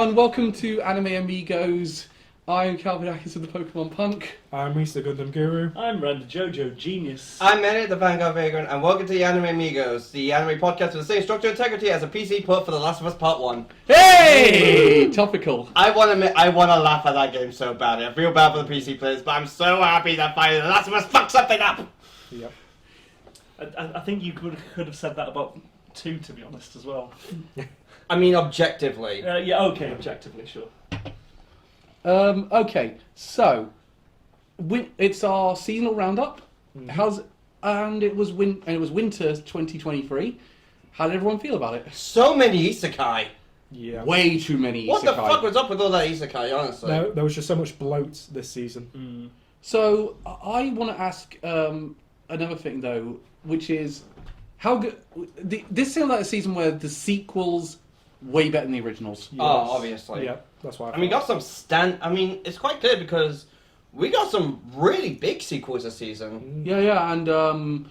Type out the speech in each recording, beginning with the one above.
And welcome to Anime Amigos. I'm Calvinakis of the Pokemon Punk. I'm Mr. Gundam Guru. I'm Rand Jojo Genius. I'm Manny, the Vanguard Vagrant, and welcome to the Anime Amigos, the anime podcast with the same structure and integrity as a PC put for The Last of Us Part 1. Hey! Topical. I want to laugh at that game so badly. I feel bad for the PC players, but I'm so happy that finally The Last of Us fucked something up! Yep. I think you could have said that about 2, to be honest, as well. I mean, objectively. Yeah, okay, objectively, sure. Okay, so it's our seasonal roundup. Mm-hmm. It was winter 2023. How did everyone feel about it? So many isekai. Yeah. Way too many What isekai. the fuck was up with all that isekai, honestly? There was just so much bloat this season. So I want to ask another thing though, which is how good this seemed like a season where the sequels way better than the originals. Yes. Oh, obviously. Yeah, that's why. I mean, it's quite clear because we got some really big sequels this season. Yeah, and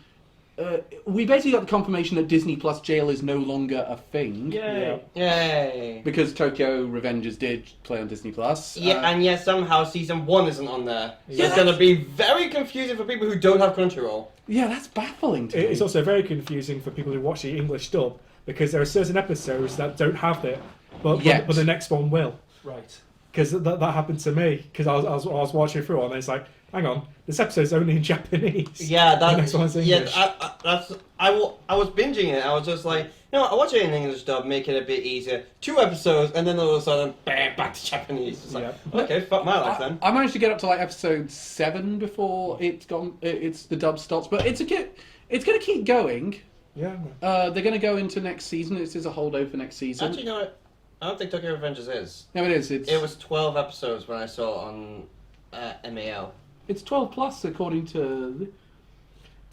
we basically got the confirmation that Disney Plus Jail is no longer a thing. Yay. Yay. Because Tokyo Revengers did play on Disney Plus. And yet somehow season 1 isn't on there. So Yeah. it's going to be very confusing for people who don't have Crunchyroll. Yeah, that's baffling to me. It's also very confusing for people who watch the English dub because there are certain episodes that don't have it, but the next one will. Right. Because that happened to me. Because I was watching through it and it's like, hang on, this episode's only in Japanese. Yeah, the next one's English. I was binging it. I was just like, I watch it in English dub, make it a bit easier. 2 episodes, and then all of a sudden, bam, back to Japanese. It's like, okay, fuck my life then. I managed to get up to like episode 7 before the dub stops, but it's going to keep going. Yeah. They're going to go into next season. This is a holdover next season. Actually, you know what? I don't think Tokyo Revengers is. No, it is. It was 12 episodes when I saw it on MAL. It's 12 plus according to.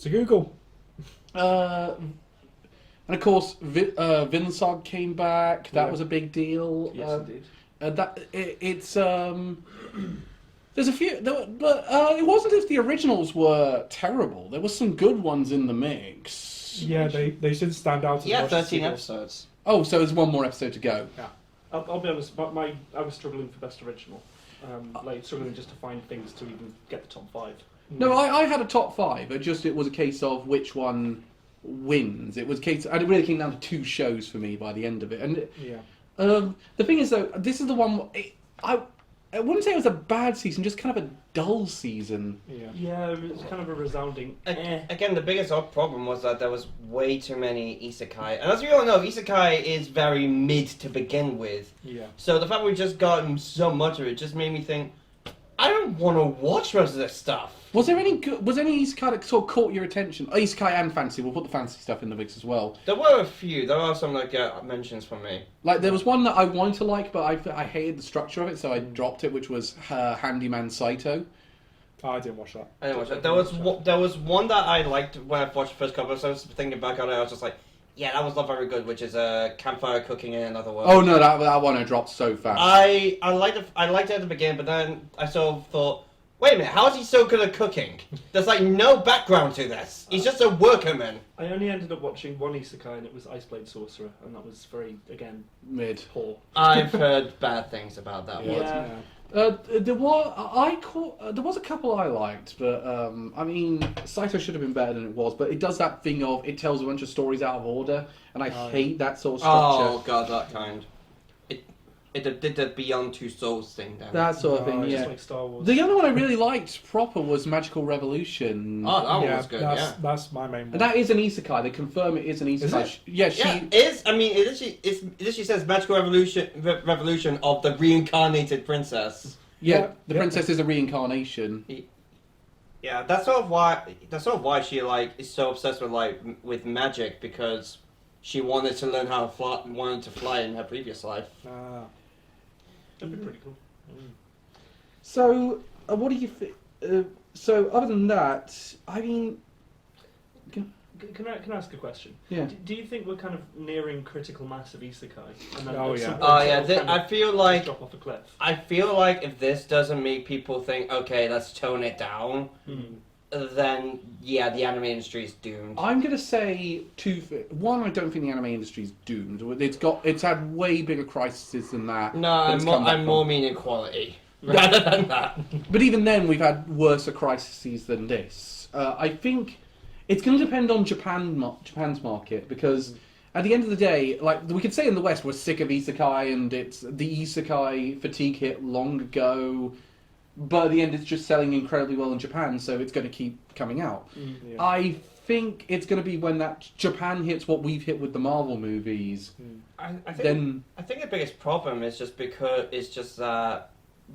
To Google. And of course, Vinsog came back. That was a big deal. Yes, indeed. There's a few, but it wasn't as if the originals were terrible. There were some good ones in the mix. Yeah, they should stand out as Yeah, much as 13 sequels. episodes. Oh, so there's one more episode to go. Yeah. I'll be honest, I was struggling for best original. Struggling just to find things to even get the top 5. No, I had a top 5. It was a case of which one wins. It really came down to 2 shows for me by the end of it. And the thing is, though, this is the one. I wouldn't say it was a bad season, just kind of a dull season. Yeah, it was kind of a resounding. Again, the biggest problem was that there was way too many isekai. And as we all know, isekai is very mid to begin with. Yeah. So the fact we just gotten so much of it just made me think, I don't want to watch most of this stuff. Was there any isekai that sort of caught your attention? Oh, isekai and fantasy. We'll put the fantasy stuff in the mix as well. There were a few. There are some mentions from me. Like there was one that I wanted to like, but I hated the structure of it, so I dropped it, which was Handyman Saito. Oh, I didn't watch that. I didn't watch it. There was one that I liked when I watched the first couple episodes. Thinking back on it, I was just like, yeah, that was not very good. Which is campfire cooking in another world. Oh no, that one I dropped so fast. I liked it at the beginning, but then I sort of thought, wait a minute, how is he so good at cooking? There's like no background to this. He's just a workman. I only ended up watching one isekai, and it was Iceblade Sorcerer, and that was very, again, mid. poor. I've heard bad things about that one. Yeah. There was a couple I liked, but I mean, Saito should have been better than it was. But it does that thing of it tells a bunch of stories out of order, and I hate that sort of structure. Oh god, that kind. It did the Beyond Two Souls thing then. That sort of thing, Just yeah. like Star Wars. The other one I really liked proper was Magical Revolution. Oh, that one was good. That's my main one. And that is an isekai. They confirm it is an isekai. Is it? Yeah, it literally says Magical Revolution of the reincarnated princess. the princess is a reincarnation. Yeah, that's sort of why she is so obsessed with magic, because she wanted to learn how to fly in her previous life. That'd be pretty cool. So, what do you think? So, other than that, I mean, Can I ask a question? Yeah. Do you think we're kind of nearing critical mass of isekai? And then Oh, at yeah. some point Oh yeah, it'll kind I of feel like drop off a cliff. if this doesn't make people think, okay, let's tone it down, then yeah, the anime industry is doomed. I'm gonna say one. I don't think the anime industry is doomed. It's had way bigger crises than that. No, I'm more meaning quality rather than that. But even then, we've had worse crises than this. I think it's going to depend on Japan's market, because at the end of the day, like we could say in the West, we're sick of isekai, and it's the isekai fatigue hit long ago. But at the end, it's just selling incredibly well in Japan, so it's going to keep coming out. Yeah. I think it's going to be when that Japan hits what we've hit with the Marvel movies. I think the biggest problem is just because it's just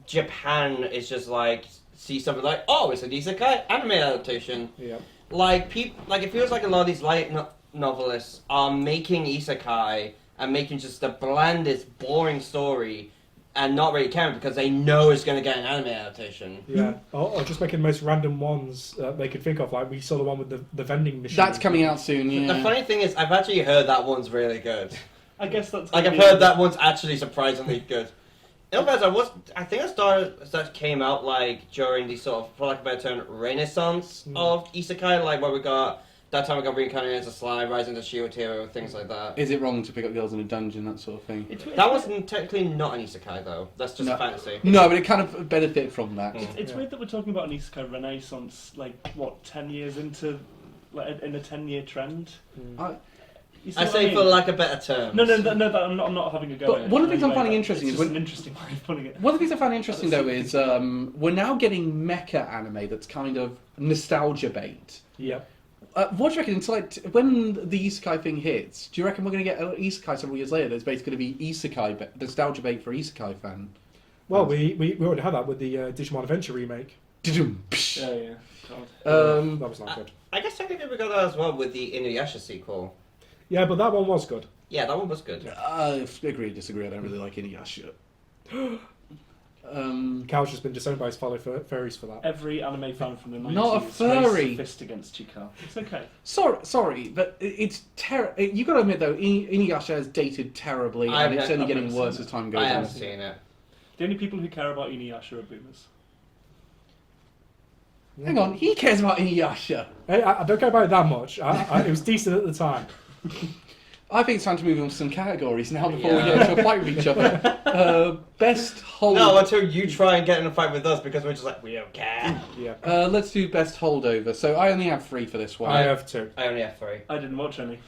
Japan is just like see something like, oh, it's an isekai anime adaptation. Yeah. Like it feels like a lot of these light novelists are making isekai and making just the blandest, boring story. And not really caring because they know it's going to get an anime adaptation. Yeah, or just making the most random ones they could think of. Like we saw the one with the vending machine. That's coming out soon. Yeah. The funny thing is, I've actually heard that one's really good. I guess that's Like I've heard that one's actually surprisingly good. In fact, I think that came out like during the sort of, for lack of a better term, renaissance of isekai, like where we got. That time we got reincarnated as a slime, rising to shield hero, things like that. Is it wrong to pick up girls in a dungeon, that sort of thing? That was technically not an isekai though. That's just a fantasy. No, but it kind of benefited from that. It's weird that we're talking about an isekai renaissance, like what, 10 years into, like in a 10-year trend. I say for lack of better terms. No, I'm not having a go. But one of the things I'm finding interesting is is an interesting way of putting it. One of the things I find interesting though is we're now getting mecha anime that's kind of nostalgia bait. Yep. What do you reckon? It's like when the isekai thing hits, do you reckon we're going to get an isekai several years later that's basically going to be isekai nostalgia bait for isekai fan? Well, we already had that with the Digimon Adventure remake. Yeah. God. That was not good. I guess technically we got that as well with the Inuyasha sequel. Yeah, but that one was good. Yeah, that one was good. Agree, disagree. I don't really like Inuyasha. Cal's just been disowned by his fellow furries for that. Every anime fan from the 90s Not a furry. raised a fist against you, Carl. It's okay. Sorry, but it's terrible. You got to admit though, Inuyasha has dated terribly, and it's only getting worse as time goes I on. haven't seen it. The only people who care about Inuyasha are boomers. Hang on, he cares about Inuyasha. Hey, I don't care about it that much. It was decent at the time. I think it's time to move on to some categories now before we get into a fight with each other. Best hold. No, until you try and get in a fight with us because we're just like, we don't care. Yeah. Let's do best holdover. So I only have 3 for this one. I have 2. I only have 3. I didn't watch any.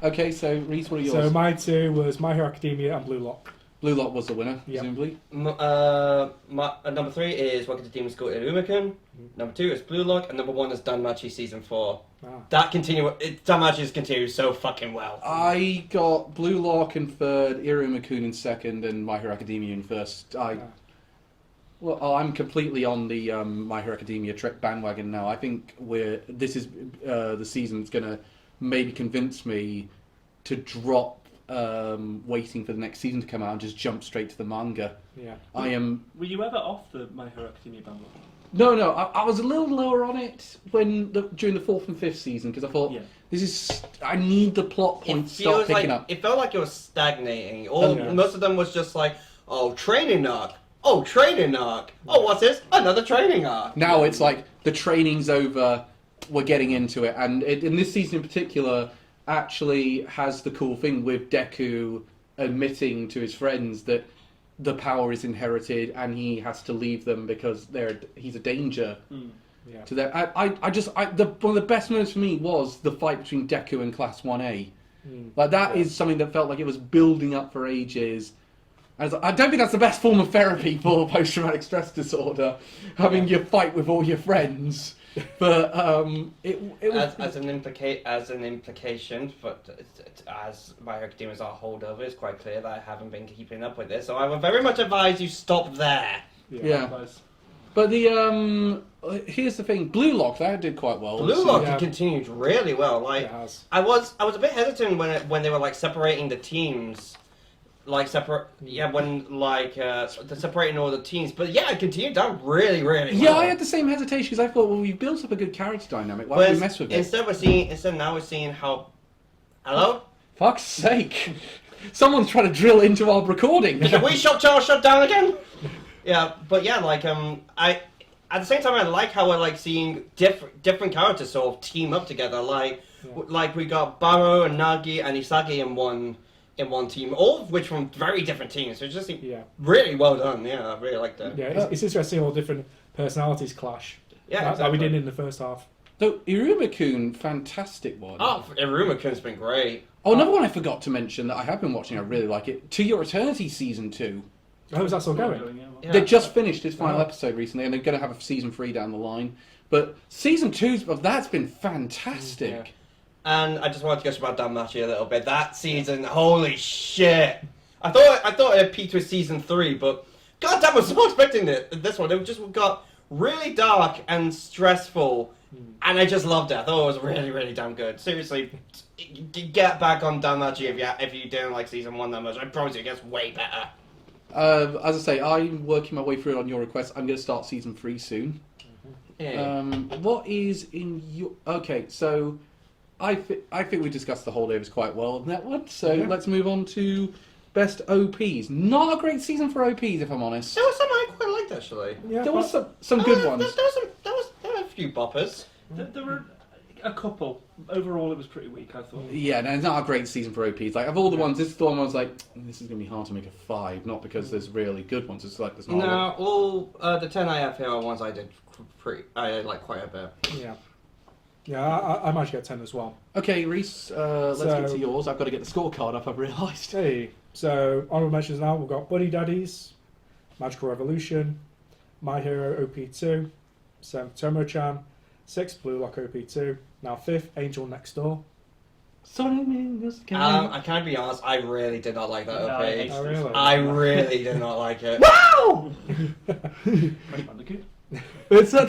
Okay, so Reese, what are yours? So my 2 was My Hero Academia and Blue Lock. Blue Lock was the winner, Yep. presumably. Number 3 is Welcome to Demon School Irumakun. Number 2 is Blue Lock, and number 1 is Danmachi Season 4. Ah. Danmachi's continues so fucking well. I got Blue Lock in 3rd, Irumakun in 2nd, and My Hero Academia in 1st. I'm completely on the My Hero Academia bandwagon now. I think this is the season that's going to maybe convince me to drop waiting for the next season to come out and just jump straight to the manga. Yeah. Were you ever off the My Hero Academia bandwagon? No, I was a little lower on it during the 4th and 5th season because I thought I need the plot points to start picking up. It felt like it was stagnating. Yeah. Most of them was just like, oh, training arc. Oh, training arc. Oh, what's this? Another training arc. Now it's like the training's over, we're getting into it, and in this season in particular actually has the cool thing with Deku admitting to his friends that the power is inherited and he has to leave them because he's a danger to them. One of the best moments for me was the fight between Deku and Class 1A. Like that is something that felt like it was building up for ages. I don't think that's the best form of therapy for post-traumatic stress disorder, having your fight with all your friends. But it was as an implication, but as My Hero Academia is our holdover, it's quite clear that I haven't been keeping up with this. So I would very much advise you stop there. Yeah. But here's the thing: Blue Lock that did quite well. Blue Lock continued really well. Like It has. I was a bit hesitant when they were like separating the teams. They're separating all the teams, but yeah, it continued down really well. Yeah, I had the same hesitation because I thought, well, we've built up a good character dynamic. Why don't we mess with it? Instead now we're seeing how. Hello? Fuck's sake! Someone's trying to drill into our recording. Did the Wii Shop channel shut down again? Yeah, but yeah, like I at the same time, I like how we're like seeing different characters sort of team up together. Like we got Baro and Nagi and Isagi in one team, all of which from very different teams. So it's just really well done. Yeah, I really like that. Yeah, it's interesting all different personalities clash. Yeah, that we did in the first half. So Iruma-kun, fantastic one. Oh, Iruma-kun's been great. Oh, another one I forgot to mention that I have been watching. I really like it. To Your Eternity season 2. How is that still going? Yeah. They just finished its final episode recently, and they're going to have a season 3 down the line. But season 2 of that's been fantastic. Yeah. And I just wanted to gush about Danmachi a little bit. That season, holy shit! I thought it peaked with season 3, but goddamn, I was so expecting this one. It just got really dark and stressful, and I just loved it. I thought it was really, really damn good. Seriously, get back on Danmachi if you didn't like season 1 that much. I promise you, it gets way better. As I say, I'm working my way through it on your request. I'm going to start season 3 soon. Yeah. What is in your... Okay, so I think we discussed the holdovers quite well in that one. So let's move on to best OPs. Not a great season for OPs, if I'm honest. There was some I quite liked, actually. Yeah, There was some good ones. There were a few boppers. There were a couple. Overall, it was pretty weak, I thought. Yeah, no, it's not a great season for OPs. Like, of all the ones, this is the one I was like, this is going to be hard to make a 5. Not because there's really good ones. It's like there's not. No, all the 10 I have here are ones I did I like quite a bit. Yeah. Yeah, I managed to get 10 as well. Okay, Reese, let's get to yours. I've got to get the scorecard up, I've realised. Hey, so honorable mentions now, we've got Buddy Daddies, Magical Revolution, My Hero OP2, 7th Tomo-chan, 6th Blue Lock OP2, now 5th Angel Next Door. I can't be honest, I really did not like that No, OP. I hate Oh, really? I really did not like it. Wow! Crash Bandicoot. That was what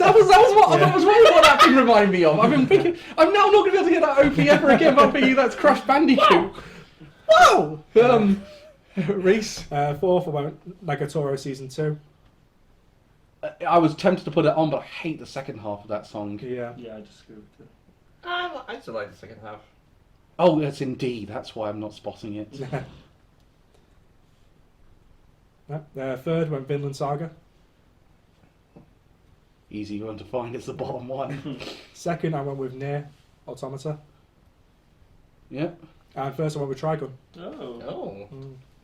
that thing reminded me of. I've been thinking, I'm now not going to be able to get that OP ever again, but I'm thinking that's Crash Bandicoot. Wow! Reese? 4th, I went Nagatoro Season 2. I was tempted to put it on, but I hate the second half of that song. Yeah. Yeah, I disagree with it. I still like the second half. Oh, yes, indeed. That's why I'm not spotting it. 3rd went Vinland Saga. Easy one to find. It's the bottom one. 2nd, I went with Nier Automata. Yep. And 1st, I went with Trigun. Oh. Oh.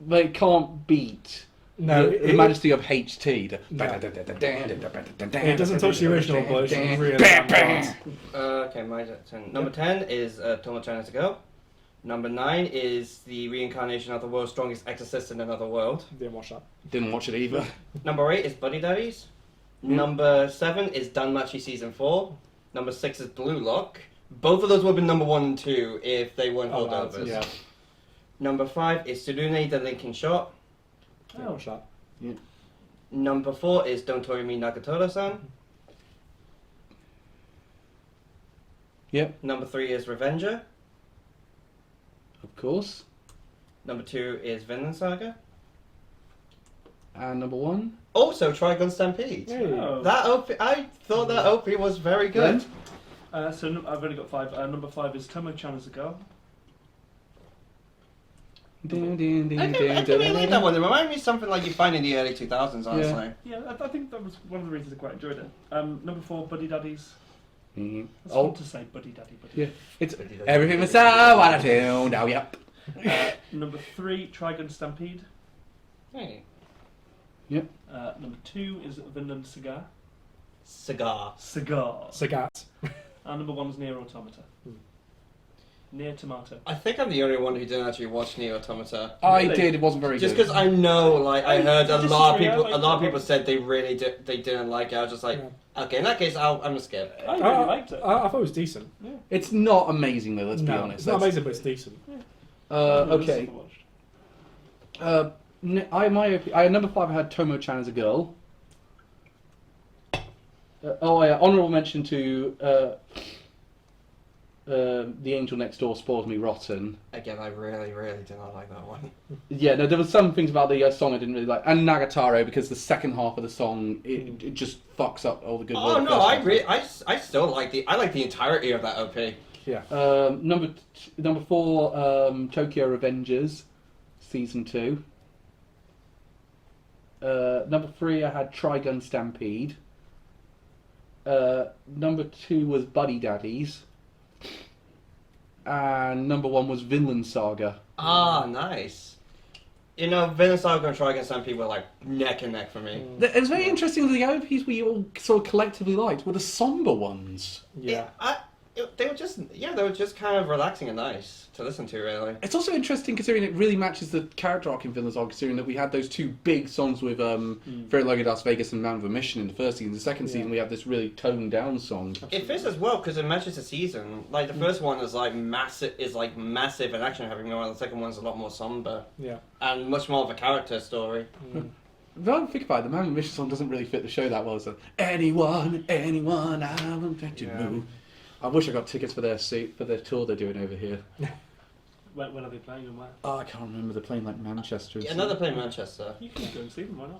But it can't beat No, the majesty of HT. It doesn't touch the original, but it's really bad. Okay, my 10. Number 10 is Tomo-chan Has to Go. Number 9 is the reincarnation of the world's strongest exorcist in another world. Didn't watch that. Didn't watch it either. Number 8 is Buddy Daddies. Number 7 is Danmachi Season 4. Number 6 is Blue Lock. Both of those would have been number 1 and 2 if they weren't holdovers. Yeah. Number 5 is Tsurune the Linking Shot. Didn't watch that. Yeah. Number 4 is Don't Tori Me Nagatoro-san. Yep, Number 3 is Revenger. of course. Number 2 is Vinland Saga. And number 1? Also, Trigun Stampede. Hey. Oh. That OP, I thought that OP was very good. So I've only got 5. Number 5 is Tomo-chan As a Girl. I do really like that one. It reminded me of something like you find in the early 2000s, honestly. Yeah, I think that was one of the reasons I quite enjoyed it. Number 4, Buddy Daddies. Mhm. It's Oh, fun to say Buddy Daddy. yeah. It's everything was so what I do now. Yep. Number 3, Trigun Stampede. Hey. Number 2 is Vinland Saga. Cigar. Sagat. And number 1 is Nier Automata. Nier Tomato. I think I'm the only one who didn't actually watch Nier Automata. I Really? did. It wasn't very Just good. because I know, like, I heard a disagree, lot of I people. liked A lot of it. people said they really they didn't like it. I was just like, okay, in that case, I'm gonna skip. I really liked it. I thought it was decent. It's not amazing though. Let's be No, honest. it's not amazing, but it's decent. Okay. I number 5. I had Tomo-chan As a Girl. Honourable mention to The Angel Next Door Spoils Me Rotten. Again, I really, really did not like that one. Yeah, no, there was some things about the song I didn't really like, and Nagatoro because the second half of the song it just fucks up all the good. Oh work no, first half. I still like the entirety of that OP. Yeah. Number 4, Tokyo Revengers, season 2. Number 3, I had Trigun Stampede. Number 2 was Buddy Daddies. And number 1 was Vinland Saga. Ah, nice. You know, Vinland Saga and Try Against Stampede were like neck and neck for me. It was very interesting that the OPs we all sort of collectively liked were the somber ones. Yeah. They were just kind of relaxing and nice to listen to, really. It's also interesting considering it really matches the character arc in Vinland Saga, considering that we had those 2 big songs with Very Lucky Las Vegas and Man of a Mission in the first season. The second season we have this really toned down song. It fits as well because it matches the season. Like the first one is like massive and action heavy, while the second one's a lot more somber. Yeah. And much more of a character story. If I think about it, the Man of a Mission song doesn't really fit the show that well. It's like, anyone, I want that you move. I wish I got tickets for their tour they're doing over here. When are they playing and where? Oh, I can't remember. They're playing like Manchester. Yeah, they're playing Manchester. You can go and see them, why not?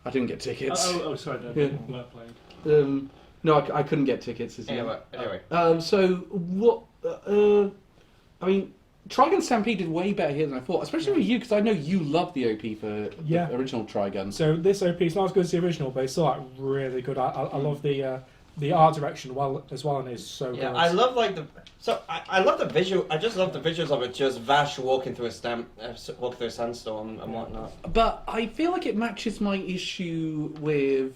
I didn't get tickets. Sorry, no, Yeah. they weren't playing. No, I couldn't get tickets. Anyway. So what? I mean, Trigun Stampede did way better here than I thought, especially with you because I know you love the OP for the original Trigun. So this OP is not as good as the original, but it's still like really good. I love the art direction as well, and it's so good. Yeah, I love I love the visual. I just love the visuals of it. Just Vash walking through a sandstorm and whatnot. But I feel like it matches my issue with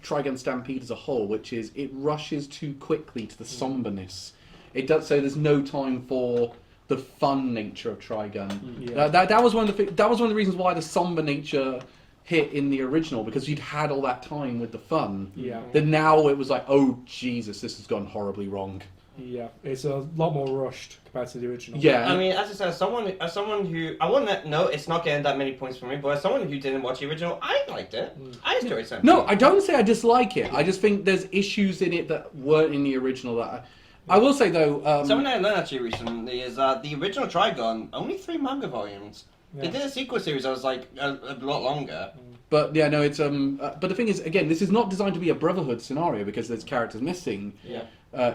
Trigun Stampede as a whole, which is it rushes too quickly to the somberness. It does so. There's no time for the fun nature of Trigun. Yeah. That was one of the reasons why the somber nature hit in the original, because you'd had all that time with the fun. Yeah. Then now it was like, oh Jesus, this has gone horribly wrong. Yeah, it's a lot more rushed compared to the original. Yeah. I mean, as I said, as someone who I wouldn't know, it's not getting that many points for me. But as someone who didn't watch the original, I liked it. I enjoyed it. No, I don't say I dislike it. I just think there's issues in it that weren't in the original. That I will say though. Something I learned actually recently is that the original Trigun only 3 manga volumes. Yeah. They did a sequel series that was like a lot longer. But yeah, no, it's but the thing is, again, this is not designed to be a brotherhood scenario because there's characters missing. Yeah.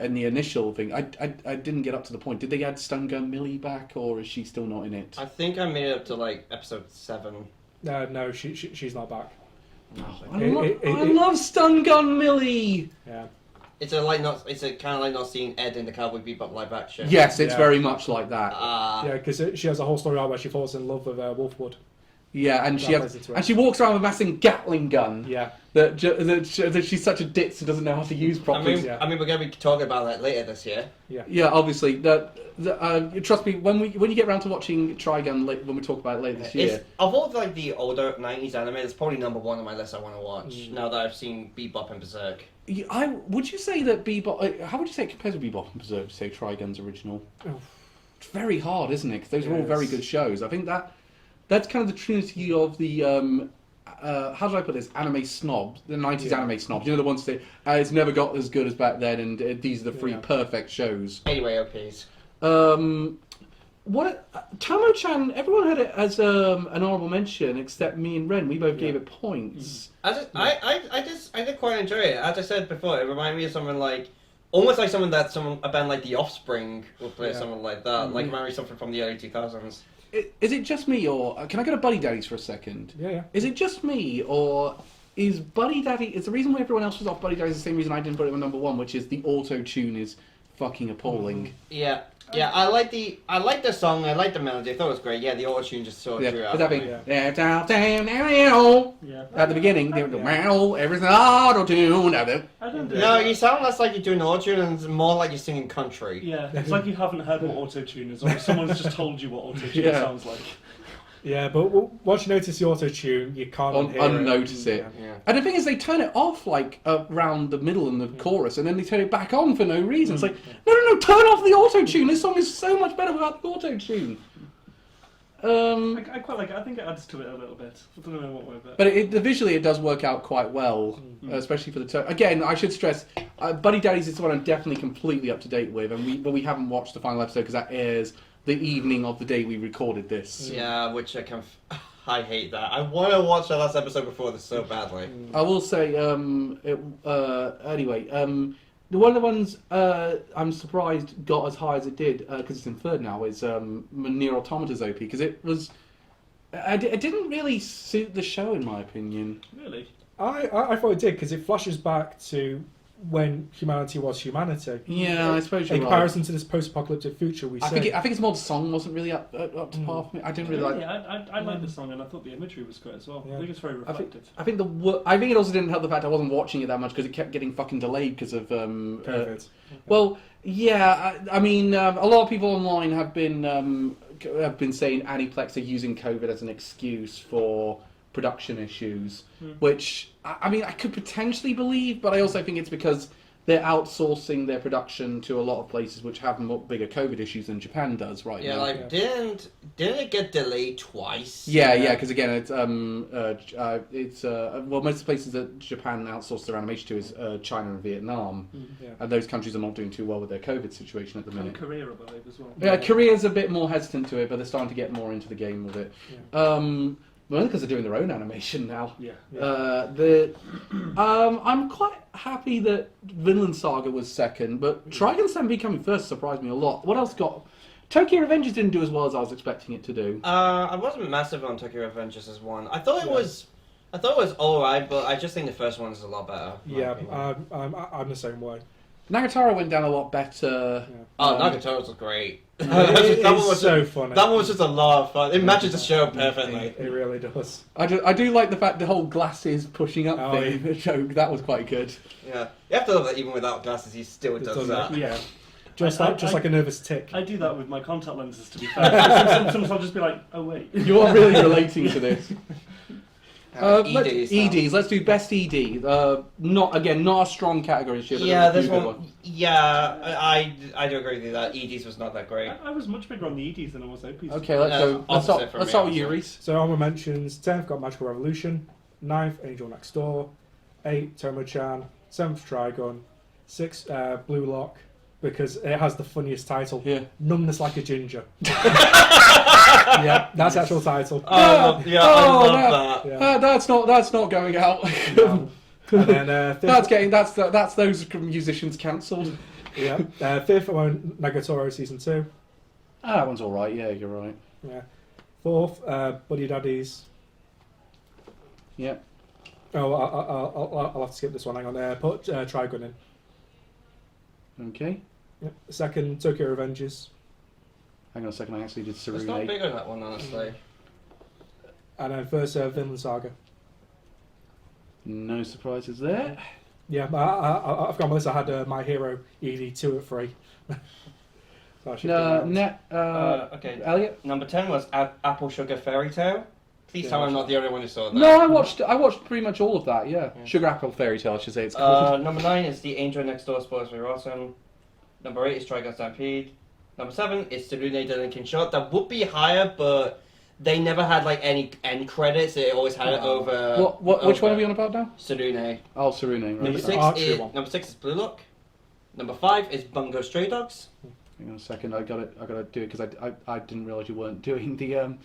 In the initial thing, I didn't get up to the point. Did they add Stun Gun Millie back, or is she still not in it? I think I made it up to like episode 7. No, she's not back. I love Stun Gun Millie. Yeah. It's kind of like not seeing Ed in the Cowboy Bebop live action. Yes, it's Yeah. very much like that. Yeah, because she has a whole story arc where she falls in love with Wolfwood. Yeah, and That she walks around with a massive Gatling gun. Yeah. That she's such a ditz who doesn't know how to use properly. I mean, we're going to be talking about that later this year. Yeah, obviously. Trust me, when you get around to watching Trigun, when we talk about it later this year. Of all the older 90s anime, it's probably number 1 on my list I want to watch, now that I've seen Bebop and Berserk. Would you say that Bebop... how would you say it compares with Bebop and Berserk, to say Trigun's original? Oh. It's very hard, isn't it? Because those are all Yes. very good shows. I think that's kind of the trinity of the... how do I put this? Anime snobs. The 90s anime snobs. You know, the ones that say, it's never got as good as back then, and these are the 3 perfect shows. Anyway, OPs. Tamo-chan, everyone had it as an honourable mention, except me and Ren. We both gave it points. I did quite enjoy it. As I said before, it reminded me of someone like, almost like a band like The Offspring would play someone like that. Like, reminded me of something from the early 2000s. Is it just me, or can I go to Buddy Daddies for a second? Yeah. Is it just me, or is Buddy Daddy? Is the reason why everyone else was off Buddy Daddies the same reason I didn't put it on number 1, which is the auto tune is fucking appalling. Yeah. Yeah, I like the song, I like the melody, I thought it was great. Yeah, the auto-tune just sort of drew out. But that being, at the beginning, everything's auto-tune. I don't do No, that. you sound less like you're doing auto-tune and more like you're singing country. Yeah, it's like you haven't heard what auto-tune is, or someone's just told you what auto-tune sounds like. Yeah, but once you notice the auto-tune, you can't unnotice it. Yeah. And the thing is, they turn it off like around the middle and the chorus, and then they turn it back on for no reason. It's like, no, turn off the auto-tune. This song is so much better without the auto-tune. I quite like it. I think it adds to it a little bit. I don't know what way, but visually it does work out quite well, especially for the tone. Again, I should stress, Buddy Daddies is the one I'm definitely completely up to date with, but we haven't watched the final episode because that airs the evening of the day we recorded this. Yeah, which I hate that. I want to watch the last episode before this so badly. I will say, anyway, one of the ones I'm surprised got as high as it did, because it's in third now, is Nier Automata's OP, because it didn't really suit the show, in my opinion. Really? I thought it did, because it flashes back to when humanity was humanity. Yeah, I suppose you're In right. comparison to this post-apocalyptic future we see. I think it's more the song wasn't really up to par for me. I didn't really like. I like the song, and I thought the imagery was great as well. Yeah. I think it's very reflective. I think it also didn't help the fact I wasn't watching it that much because it kept getting fucking delayed because of COVID. well, yeah. I mean, a lot of people online have been saying Aniplex are using COVID as an excuse for production issues, which I mean I could potentially believe, but I also think it's because they're outsourcing their production to a lot of places which have bigger COVID issues than Japan does right Yeah, now. like didn't it get delayed twice? Yeah, because again, it's well, most of the places that Japan outsourced their animation to is China and Vietnam, and those countries are not doing too well with their COVID situation at the minute. And Korea, I believe, as well. Yeah, Korea's a bit more hesitant to it, but they're starting to get more into the game with it. Well, because they're doing their own animation now. I'm quite happy that Vinland Saga was second, but Trigun Stampede coming first surprised me a lot. What else got? Tokyo Revengers didn't do as well as I was expecting it to do. I wasn't massive on Tokyo Revengers as one. I thought it was alright, but I just think the first one is a lot better. Yeah, I'm the same way. Nagatoro went down a lot better. Oh, Nagatoro's was great. It that one is was so funny. That one was just a lot of fun. It matches the show perfectly. It really does. I do like the fact the whole glasses pushing up thing. The joke that was quite good. Yeah, you have to love that even without glasses, he still does that. Yeah. Just like a nervous tick. I do that with my contact lenses, to be fair. Sometimes I'll just be like, oh wait. You're really relating to this. EDs. Let's do best ED. Not a strong category this year. But Yeah, there's this a few good one. ones. Yeah, I do agree with you that EDs was not that great. I was much bigger on the EDs than I was OPs. Okay, let's go. Let's start with you, Reese. So honorable mentions: 10th got Magical Revolution, 9th Angel Next Door, 8th Tomo-chan, 7th Trigun, 6th Blue Lock, because it has the funniest title. Yeah. Numbness Like a Ginger. Yeah, that's the actual title. I love that. Yeah. That's not going out. And then 5th, that's those musicians cancelled. yeah, 5th I went Nagatoro Season 2. That one's all right. Yeah, you're right. Yeah. 4th Buddy Daddies. Yeah. Oh, I'll have to skip this one. Hang on. Put Trigun in. Okay. Yep. 2nd Tokyo Revengers. Hang on a second. I actually did It's not Sarune. big on that one, honestly. And then 1st Vinland Saga. No surprises there. Yeah, I've got my list. I had My Hero ED 2 at 3. So I should do that. Okay. Elliot. Number 10 was Apple Sugar Fairy Tale. Please tell me I'm not the only one who saw that. No, I watched pretty much all of that. Yeah. Sugar Apple Fairy Tale, I should say it's called. Number 9 is The Angel Next Door, spoilers very awesome. Number 8 is Trigun Stampede. Number 7 is Tsurune the Lincoln Shot. That would be higher, but they never had like any end credits. They always had it over. Which one are we on about now? Tsurune. Oh, Sarune. Number Right. Number 6 is Blue Lock. Number 5 is Bungo Stray Dogs. Hang on a second. I got to do it because I didn't realise you weren't doing the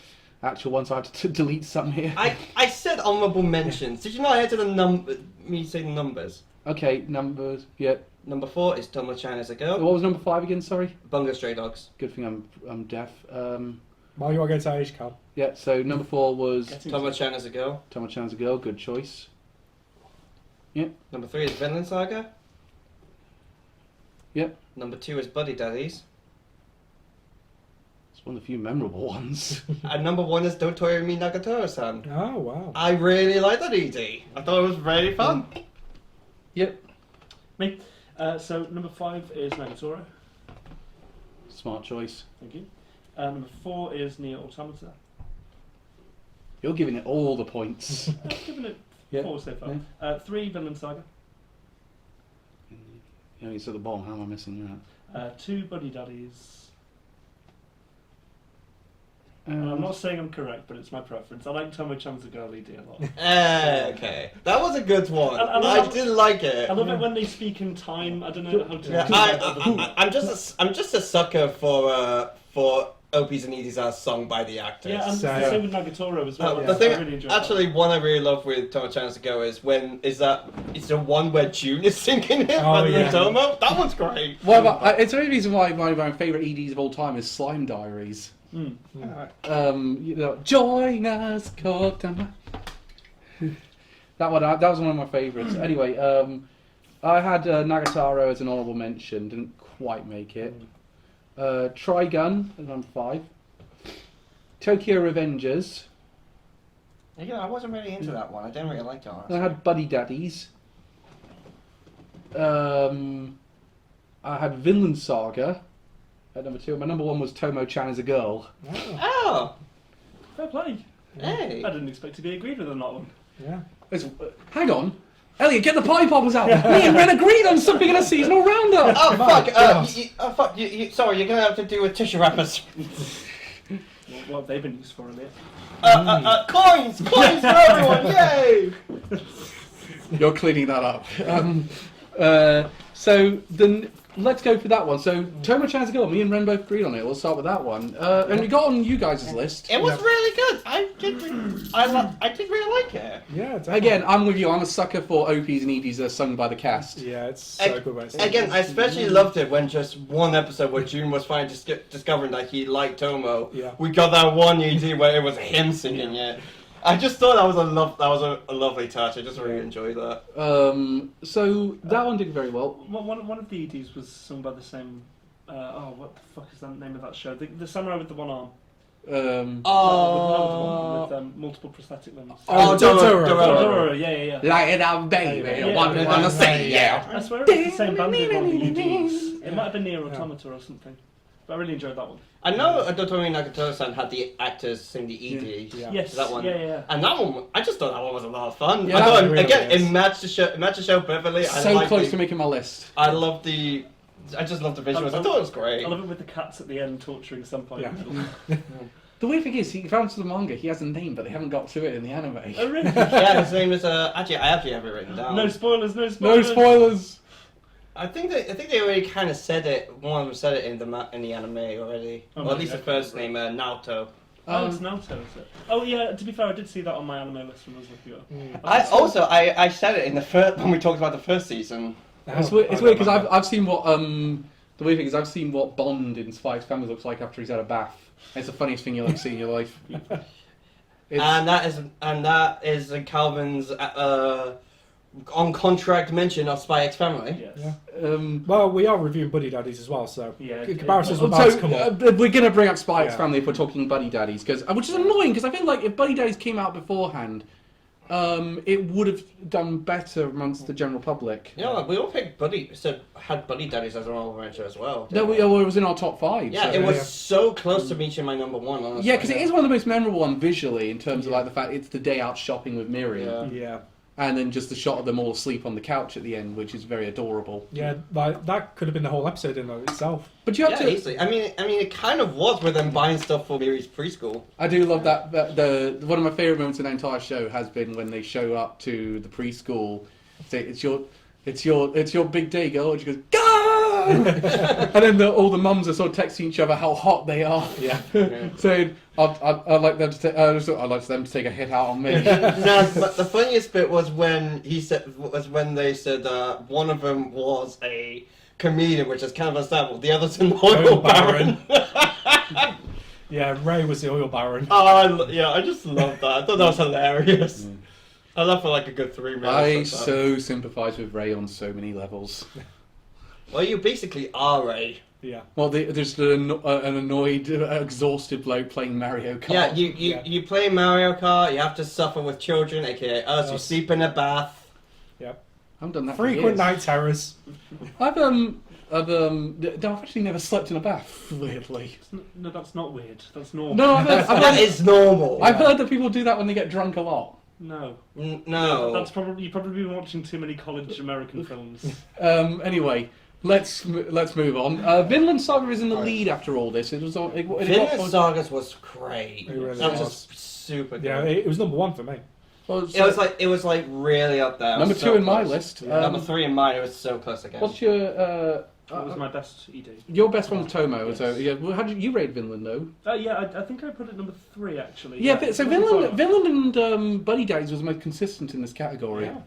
actual one, so I had to delete some here. I said honourable mentions. Did you not hear to me say the numbers? Okay, numbers. Yeah. Number 4 is Tomo-chan as a Girl. What was number 5 again? Sorry. Bungo Stray Dogs. Good thing I'm deaf. While you are going to age, Cal. Yeah. So number 4 was Tomo-chan as a Girl. Tomo-chan's a Girl. Good choice. Yeah. Number 3 is Vinland Saga. Yep. Number 2 is Buddy Daddies. It's one of the few memorable ones. And number 1 is Don't Toy Me Nagatoro-san. Oh, wow. I really like that ED. I thought it was very fun. Yep. Me. So number 5 is Nagatoro. Smart choice. Thank you. Number 4 is Nier Automata. You're giving it all the points. I've given it Yeah. 4 so far. 3 Vinland Saga. You know, it's at the bottom. How am I missing that? 2 Buddy Daddies. I'm not saying I'm correct, but it's my preference. I like Tomo-chan's a girl ED a lot. Okay. That was a good one. I I did like it. I love it when they speak in time. I don't know how to. Yeah, I'm just a sucker for OPs and EDs as sung by the actors. Yeah, and the same with Nagatoro as well. The I thing, really enjoy actually, one I really love with Tomo-chan as a Girl is it's the one where June is singing it Oh, rather yeah. than Tomo. That one's great. What about? It's the only reason why my favourite EDs of all time is Slime Diaries. Mm. You know, join us, Kodama. That was one of my favourites. Anyway, I had Nagatoro as an honourable mention. Didn't quite make it. Trigun as number 5. Tokyo Revengers. Yeah, I wasn't really into that one. I didn't really like it. And I had Buddy Daddies. I had Vinland Saga at number 2. My number 1 was Tomo-chan as a girl. Oh! Fair play. Hey! I didn't expect to be agreed with on that one. Yeah. Hang on. Elliot, get the pie poppers out. Me and Ren agreed on something in a seasonal roundup. Oh, fuck! God. Sorry, you're gonna have to do with tissue wrappers. What have they been used for in it? Coins! Coins for everyone! Yay! You're cleaning that up. So then let's go for that one. So Tomo-chan as a girl. Me and Ren both agreed on it. We'll start with that one. And we got on you guys' list. It was really good. I did really like it. Yeah. Definitely. Again, I'm with you. I'm a sucker for OPs and EPs that are sung by the cast. Yeah, it's so good. When it's Again, I especially loved it when just one episode where June was finally discovering that he liked Tomo. Yeah. We got that one ED where it was him singing it. I just thought that was a lovely touch. I just really enjoyed that. So that one did very well. One of the EDs was sung by the same. What the fuck is the name of that show? The samurai with the one arm. With multiple prosthetic limbs. Dororo. Yeah. Light it up, baby. Yeah. I wanna say yeah. I swear it was the same band did one of the EDs. It might have been Nier Automata or something. But I really enjoyed that one. I know Dotomi Nagatomo-san had the actors sing the ED. Yeah. Yes. That one. Yeah. And that one, I just thought that one was a lot of fun. Yeah, I thought, really again, is. it matched the show perfectly. So close to making my list. I just love the visuals. I thought it was great. I love it with the cats at the end torturing Senpai. Yeah. The weird thing is, he found to the manga, he has a name, but they haven't got to it in the anime. Oh really? Yeah, his name is I actually have it written down. No spoilers. No spoilers. I think they already kind of said it. One of them said it in the anime already, Oh, or at least yeah. the first name, Naoto. Oh, it's Naruto, is it? Oh yeah. To be fair, I did see that on my anime list when I was looking at. I said it in the first when we talked about the first season. It's weird because I've seen what the weird thing is I've seen what Bond in Spy X Family looks like after he's had a bath. It's the funniest thing you'll ever see in your life. And that is Calvin's on contract mention of Spy X Family. Yes. Yeah. Well, we are reviewing Buddy Daddies as well, so Yeah. comparisons will both come up. We're going to bring up Spy X Yeah. Family if we're talking Buddy Daddies, which is annoying because I feel like if Buddy Daddies came out beforehand, it would have done better amongst the general public. You know what, we all picked had Buddy Daddies as an honorable mention as well. No, didn't it was in our top 5. Yeah, so. it was so close to reaching my number 1, honestly. Yeah, because it is one of the most memorable ones visually in terms of like the fact it's the day out shopping with Miriam, Yeah. and then just the shot of them all asleep on the couch at the end, which is very adorable. Yeah, like that could have been the whole episode in and of itself. But you have Yeah, to. easily. I mean, it kind of was with them buying stuff for Miri's preschool. I do love that. The one of my favourite moments in the entire show has been when they show up to the preschool. Say, it's your big day, girl. And she goes, go! And then all the mums are sort of texting each other how hot they are. Yeah. Saying, I'd like them to I'd like them to take a hit out on me. No, but the funniest bit was when they said one of them was a comedian, which is kind of understandable. The other's an oil baron. Yeah, Ray was the oil baron. I just loved that. I thought that was hilarious. I laughed for like a good 3 minutes. I so sympathise with Ray on so many levels. Well, you basically are Ray. Yeah. Well, there's an annoyed, exhausted bloke playing Mario Kart. Yeah, you play Mario Kart. You have to suffer with children, aka us. You sleep in a bath. Yep. I haven't done that for Frequent years. night terrors. I've actually never slept in a bath. Weirdly. No, that's not weird. That's normal. No, That is normal. I've heard that people do that when they get drunk a lot. No. No. That's probably you've probably been watching too many college American films. Anyway, let's move on. Vinland Saga is in the lead after all this. It was on. Vinland Sagas was great. It really that was was. just super good. Yeah, it was number 1 for me. Well, It was like really up there. number It was 2 so in my close. list. Number 3 in mine. It was so close again. What's your That was my best ED. your best one was Tomo? Yes. So yeah, well, how did you rate Vinland though? Yeah, I think I put it number 3 actually. Yeah, so It wasn't Vinland and Buddy Daddies was the most consistent in this category. Yeah.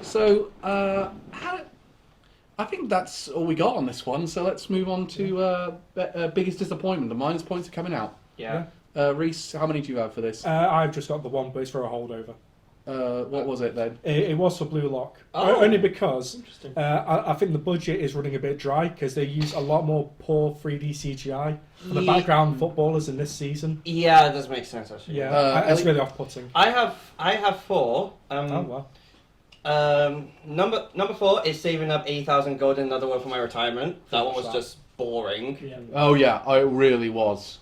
So I think that's all we got on this one. So let's move on to biggest disappointment. The minus points are coming out. Yeah. Reese, how many do you have for this? I've just got the 1, but it's for a holdover. What was it then? It was for Blue Lock. Oh. Only because Interesting. I think the budget is running a bit dry because they use a lot more poor 3D CGI for the Ye- background footballers in this season. Yeah, it does make sense actually. Yeah, it's really off-putting. I have 4. Oh well. Number 4 is saving up 80,000 gold in another one for my retirement. That one was just boring. Yeah. Oh yeah, it really was.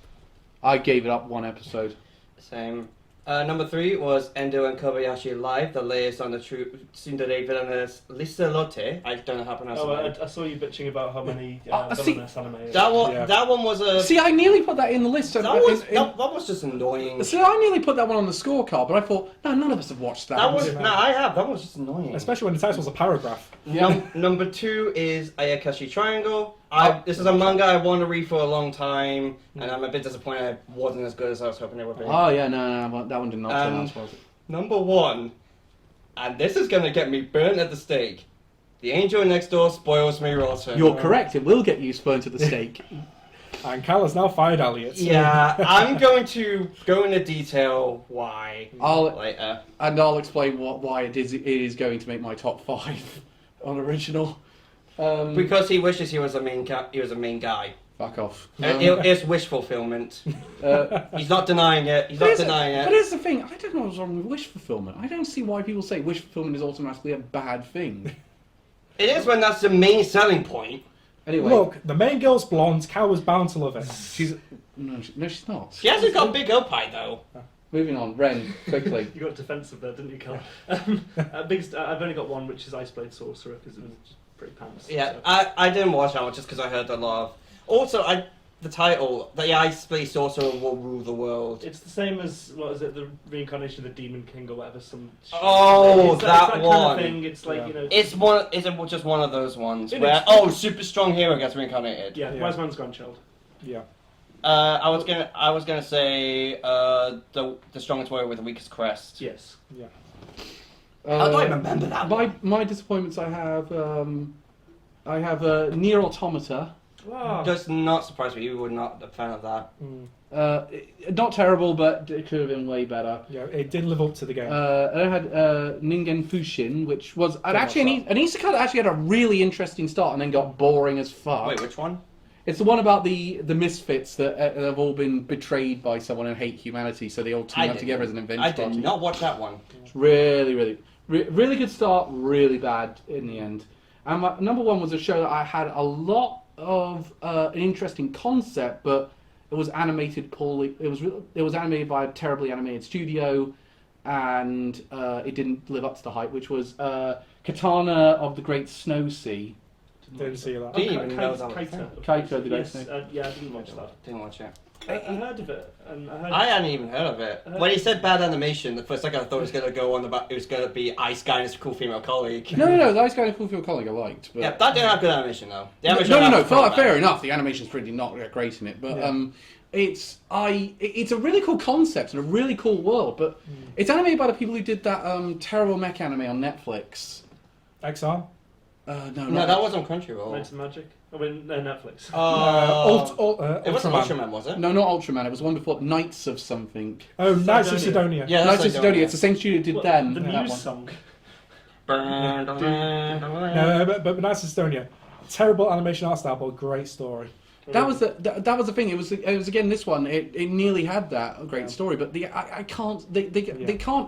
I gave it up one episode. Same. Number 3 was Endo and Kobayashi Live, the latest on the true tsundere villainous Liselotte. I don't know how to pronounce it. I saw you bitching about how many see, villainous anime. That one was a. See, I nearly put that in the list. that was just annoying. See, I nearly put that one on the scorecard, but I thought, no, none of us have watched that. I have. That was just annoying. Especially when the title was a paragraph. Number 2 is Ayakashi Triangle. This is a manga I wanted to read for a long time, and I'm a bit disappointed it wasn't as good as I was hoping it would be. Oh yeah, no, that one did not turn out as well. Number 1, and this is gonna get me burnt at the stake. The Angel Next Door spoils me rotten. You're correct. It will get you spurned to the stake. And Cal has now fired Elliot. Yeah, I'm going to go into detail why later. I'll explain why it is going to make my top 5 on original. Because he wishes he was a main guy. Fuck off. It's wish fulfillment. He's not denying it. But here's the thing. I don't know what's wrong with wish fulfillment. I don't see why people say wish fulfillment is automatically a bad thing. It is when that's the main selling point. Anyway, Look, the main girl's blonde. Cal was bound to love it. no, she's not. She hasn't got big up pie though. Moving on, Ren, quickly. You got defensive there, didn't you, Cal? I've only got one, which is Ice Blade Sorcerer, because it was just pretty pants. Yeah, so. I didn't watch that one just because I heard a lot of. Also, the title, the Ice Blade Sorcerer will rule the world. It's the same as, what is it, the reincarnation of the Demon King or whatever. Oh, it's that kind one. of thing. It's like, you know. Is it just one of those ones It where is. super strong hero gets reincarnated? Yeah, Yeah. Wise Man's Grandchild. Yeah. I was gonna say the strongest warrior with the weakest crest. Yes. Yeah. How do I remember that one? My disappointments. I have Nier Automata. Wow. Does not surprise me. You were not a fan of that. Not terrible, but it could have been way better. Yeah, it did live up to the game. I had Ningen Fushin, which was an watch isekai that actually had a really interesting start and then got boring as fuck. Wait, which one? It's the one about the misfits that have all been betrayed by someone and hate humanity, so they all team up together as an adventure I party. did not watch that one. It's really good start, really bad in the end. And my number 1 was a show that I had a lot of an interesting concept, but it was animated poorly. It was animated by a terribly animated studio, and it didn't live up to the hype, which was Katana of the Great Snow Sea. Didn't see that. Didn't even know that was a thing. Kaito the Great Yes, Snow. yeah, I didn't watch that. Didn't watch it. I heard of it, and I heard. I hadn't even heard of it. When he said bad animation, the first second I thought it was going to go on about it was going to be Ice Guy and his cool female colleague. No, the Ice Guy and Cool Field Colleague I liked. But... Yeah, that didn't have good animation though. The animation Fair enough. The animation's pretty not great in it, but it's a really cool concept and a really cool world. But it's animated by the people who did that terrible mech anime on Netflix. XR? No, that was on Crunchyroll. Knights of Magic. I mean, Netflix. It wasn't Ultraman. Ultraman, was it? No, not Ultraman. It was one before Knights of something. Oh, Knights of Sidonia. Sidonia. Yeah, Knights that's of Sidonia. It's the same studio that did them. The that Muse one. song. No, but Knights of Sidonia. Terrible animation art style, but great story. That was the thing. It was again this one. It nearly had that great story, but they can't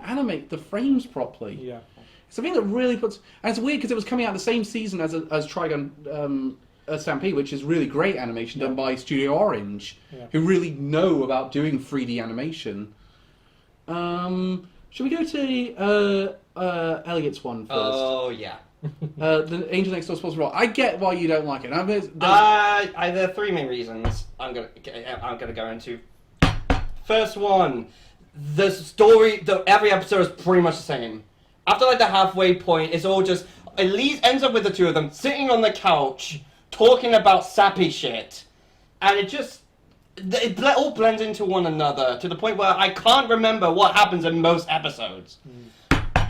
animate the frames properly. Yeah. It's the thing that really puts, and it's weird because it was coming out the same season as Trigun Stampede, which is really great animation done by Studio Orange, who really know about doing 3D animation. Should we go to Elliot's one first? Oh yeah. The Angel Next Door Sports Roll. I get why you don't like it. There are 3 main reasons I'm gonna go into. First one, the story. Every episode is pretty much the same. After like the halfway point, it's all just ends up with the 2 of them sitting on the couch talking about sappy shit, and it all blends into one another to the point where I can't remember what happens in most episodes.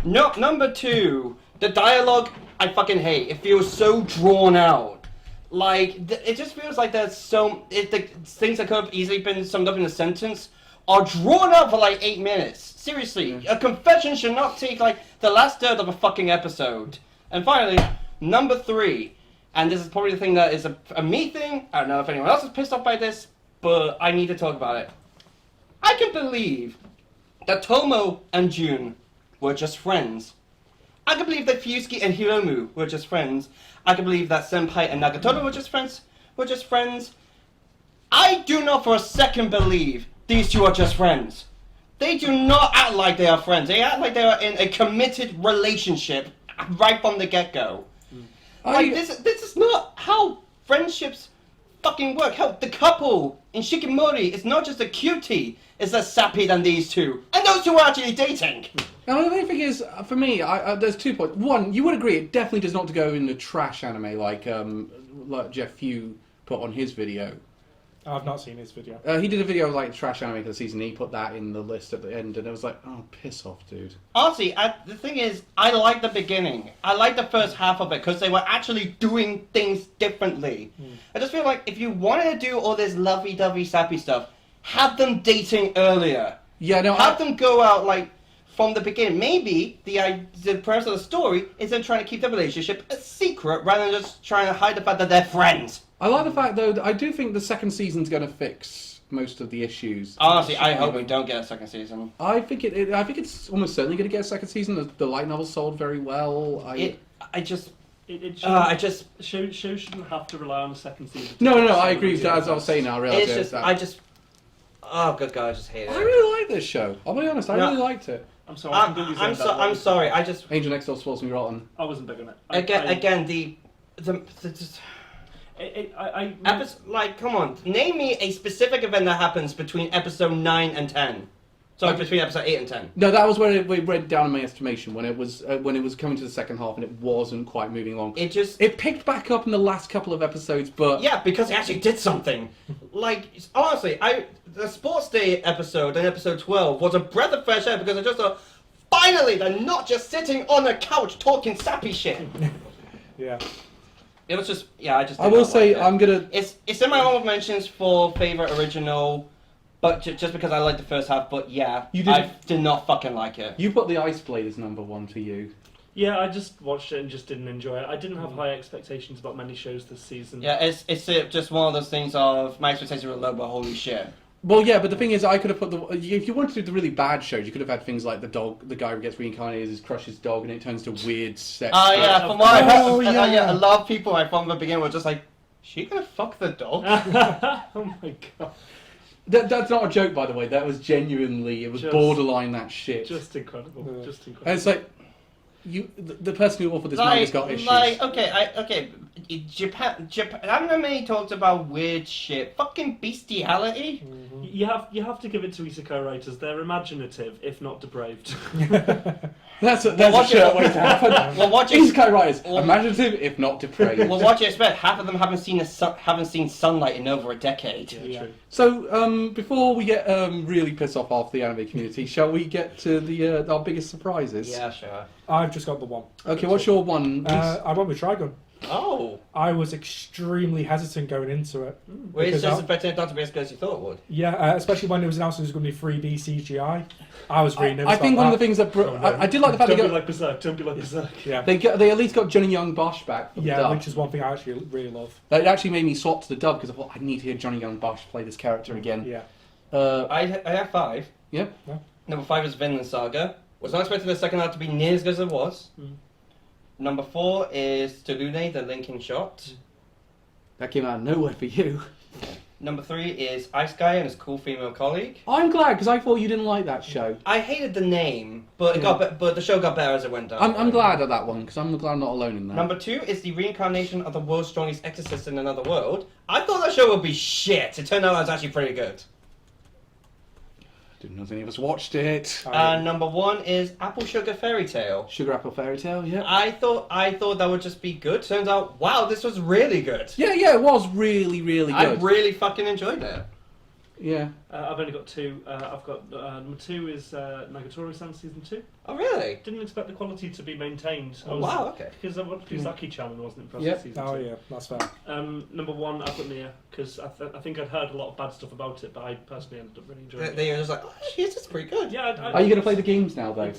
No, number 2, the dialogue I fucking hate. It feels so drawn out. Like it just feels like there's things that could have easily been summed up in a sentence are drawn out for like 8 minutes. Seriously, a confession should not take like the last third of a fucking episode. And finally, number 3, and this is probably the thing that is a me thing. I don't know if anyone else is pissed off by this, but I need to talk about it. I can believe that Tomo and Jun were just friends. I can believe that Fuyusuke and Hiromu were just friends. I can believe that Senpai and Nagatomo were just friends. I do not for a second believe these two are just friends. They do not act like they are friends. They act like they are in a committed relationship right from the get-go. Like, this is not how friendships fucking work. Hell, the couple in Shikimori is not just a cutie, it's less sappy than these two. And those two are actually dating. Now, the only thing is, for me, there's 2 points. One, you would agree it definitely does not go in the trash anime like Jeff Few put on his video. I've not seen his video. He did a video of like trash anime for the season. He put that in the list at the end, and it was like, oh, piss off, dude. Honestly, the thing is, I like the beginning. I like the first half of it because they were actually doing things differently. I just feel like if you wanted to do all this lovey-dovey, sappy stuff, have them dating earlier. Yeah, no, have them go out like from the beginning. Maybe the premise of the story is them trying to keep the relationship a secret rather than just trying to hide the fact that they're friends. I like the fact, though, that I do think the second season's going to fix most of the issues. Honestly, I hope we don't get a second season. I think it's almost certainly going to get a second season. The light novel sold very well. Shows shouldn't have to rely on a second season. No, I agree with that. As I was saying, I realised Oh, good God, I just hate it. I really like this show. I'll be honest, I really liked it. I'm sorry. I'm sorry. Angel Next Door spoils me rotten. I wasn't big on it. Come on, name me a specific event that happens between episode 9 and 10. Sorry, between episode 8 and 10. No, that was where it went down in my estimation, when it was coming to the second half and it wasn't quite moving along. It picked back up in the last couple of episodes, but... Yeah, because it actually did something. Like, honestly, the Sports Day episode in episode 12 was a breath of fresh air because I just thought, finally, they're not just sitting on a couch talking sappy shit. Yeah. It was just, I will say, I'm gonna... It's in my honorable mentions for favourite original... But just because I liked the first half, but yeah, I did not fucking like it. You put the Ice Blade as number 1 for you. Yeah, I just watched it and just didn't enjoy it. I didn't have high expectations about many shows this season. Yeah, it's just one of those things of my expectations were low, but holy shit. Well, yeah, but the thing is, I could have put if you wanted to do the really bad shows, you could have had things like the guy who gets reincarnated as Crush's dog, and it turns to weird sex. Oh yeah, from what a lot of people from the beginning were just like, she gonna fuck the dog? Oh my God. That's not a joke, by the way. That was genuinely, it was borderline that shit. Just incredible. Just incredible. And it's like, the person who offered this manga's got issues. Japan anime talks about weird shit. Fucking bestiality. Mm-hmm. You have to give it to isekai writers. They're imaginative, if not depraved. That's a shirt waiting to happen. Isekai writers, imaginative, if not depraved. Well, what do you expect? Half of them haven't seen sunlight in over a decade. Yeah. True. So, before we get really pissed off half the anime community, shall we get to our biggest surprises? Yeah, sure. I've just got the one. Okay, what's your one? I went with Trigun. Oh. I was extremely hesitant going into it. Were you just expecting it not to be as good as you thought it would? Yeah, especially when it was announced it was going to be 3D CGI. I was really nervous. I think one of the things that I did like the fact Don't be like Berserk. Yeah. They at least got Johnny Young Bosch back. For the dub. Which is one thing I actually really love. That actually made me swap to the dub because I thought I need to hear Johnny Young Bosch play this character again. Yeah. I have 5. Yep. Yeah. Number 5 is Vinland Saga. Was not expecting the second half to be near as good as it was. Number 4 is Tolune, the Linking Shot. That came out of nowhere for you. Number 3 is Ice Guy and his cool female colleague. I'm glad because I thought you didn't like that show. I hated the name, but but the show got better as it went on. I'm glad of that one because I'm glad I'm not alone in that. Number 2 is the reincarnation of the world's strongest exorcist in another world. I thought that show would be shit. It turned out it was actually pretty good. Didn't know if any of us watched it. Number 1 is Apple Sugar Fairy Tale. Sugar Apple Fairy Tale, yeah. I thought that would just be good. Turns out, wow, this was really good. Yeah, it was really, really good. I really fucking enjoyed it. Yeah. I've only got 2. I've got number 2 is Nagatoro-san Season 2. Oh, really? Didn't expect the quality to be maintained. Oh, wow, okay. Because Saki-chan wasn't impressed Yep. with Season 2. Oh yeah, that's fair. Number 1, I've got Nier, because I think I'd heard a lot of bad stuff about it, but I personally ended up really enjoying it. They were just like, oh, she's just pretty good. Yeah, Are you going to play the games now, though?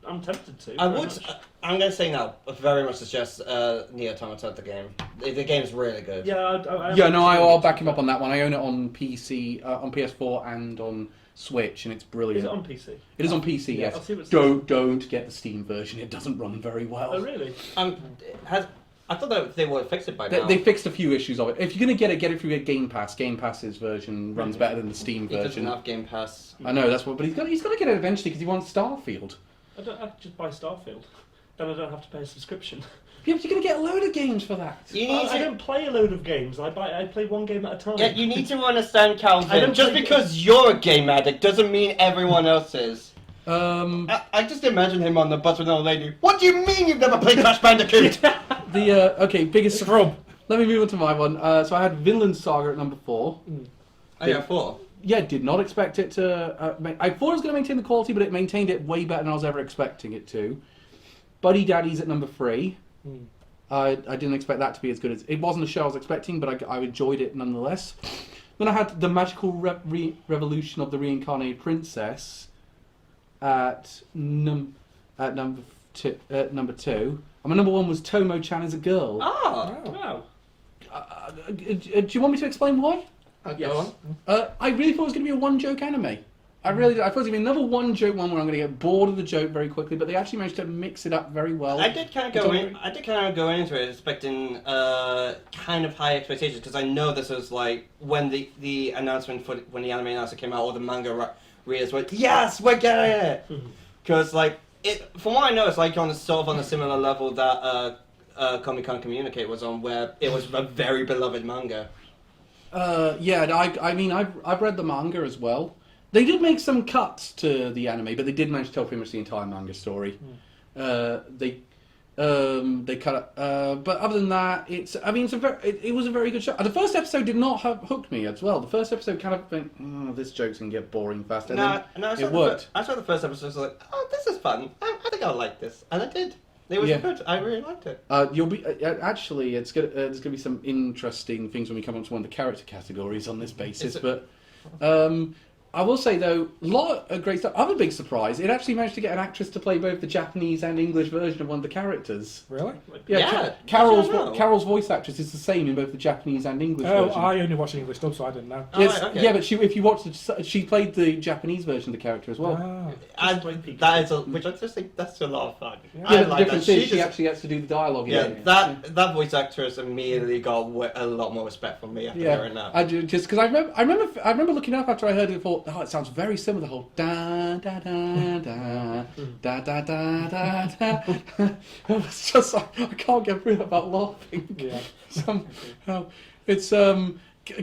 I'm tempted to. I very would. much. I'm going to say now, I very much suggest Nier Automata, the game. The game's really good. Yeah, I'll back him up on that one. I own it on PC, on PS4, and on Switch, and it's brilliant. Is it on PC? It is on PC, Yeah, yes. I'll see what it Don't get the Steam version. It doesn't run very well. Oh, really? I thought that they would fix it by now. They fixed a few issues of it. If you're going to get it through Game Pass. Game Pass's version runs better than the Steam He doesn't version. have Game Pass. I know, that's what, but he's got to get it eventually because he wants Starfield. I'd just buy Starfield. Then I don't have to pay a subscription. Yeah, but you're going to get a load of games for that. You need I to. don't play a load of games. I play one game at a time. Yeah, you need to understand, Calvin. I don't Just play- because you're a game addict doesn't mean everyone else is. The I just imagine him on the bus with an old lady. What do you mean you've never played Crash Bandicoot? biggest Scrub. Let me move on to my one. So I had Vinland Saga at number 4. Oh, yeah, 4. Yeah, did not expect it to. I thought it was going to maintain the quality, but it maintained it way better than I was ever expecting it to. Buddy Daddy's at number 3. I didn't expect that to be as good as it wasn't a show I was expecting, but I enjoyed it nonetheless. Then I had the Magical Revolution of the Reincarnated Princess at number 2. And my number 1 was Tomo-chan as a girl. Oh. Wow. Do you want me to explain why? Yes. Go on. I really thought it was going to be a one-joke anime. I thought it was going to be another one-joke one where I'm going to get bored of the joke very quickly, but they actually managed to mix it up very well. I did kind of go into it expecting kind of high expectations because I know this was like when the announcement when the anime announcement came out, all the manga readers went, "Yes, we're getting it!" Because like from what I know, it's like on a similar level that Comic-Con Communicate was on, where it was a very beloved manga. I mean, I've read the manga as well. They did make some cuts to the anime, but they did manage to tell pretty much the entire manga story. They cut it, but other than that, it was a very good show. The first episode did not hook me as well. The first episode kind of went, oh, this joke's gonna get boring fast, and then it worked. I saw the first episode, I was like, oh, this is fun. I think I'll like this, and I did. It was good. I really liked it. You'll be actually. There's gonna be some interesting things when we come on to one of the character categories on this basis. But I will say though, a lot of great stuff. Other big surprise, it actually managed to get an actress to play both the Japanese and English version of one of the characters. Really? Yeah. Carol's Carol's voice actress is the same in both the Japanese and English Oh, version. I only watched English dub, so I didn't know. Yes, right, okay. yeah, but if you watch she played the Japanese version of the character as well. Which I just think that's a lot of fun. Yeah. I Yeah, but the like difference that. is she actually gets to do the dialogue. Yeah, in it. that voice actress immediately got a lot more respect from me after hearing that. I do, just because I remember looking up after I heard it and thought, oh, it sounds very similar. The whole da da da da da da da da da. It's just I can't get through that without laughing. Yeah. Somehow, it's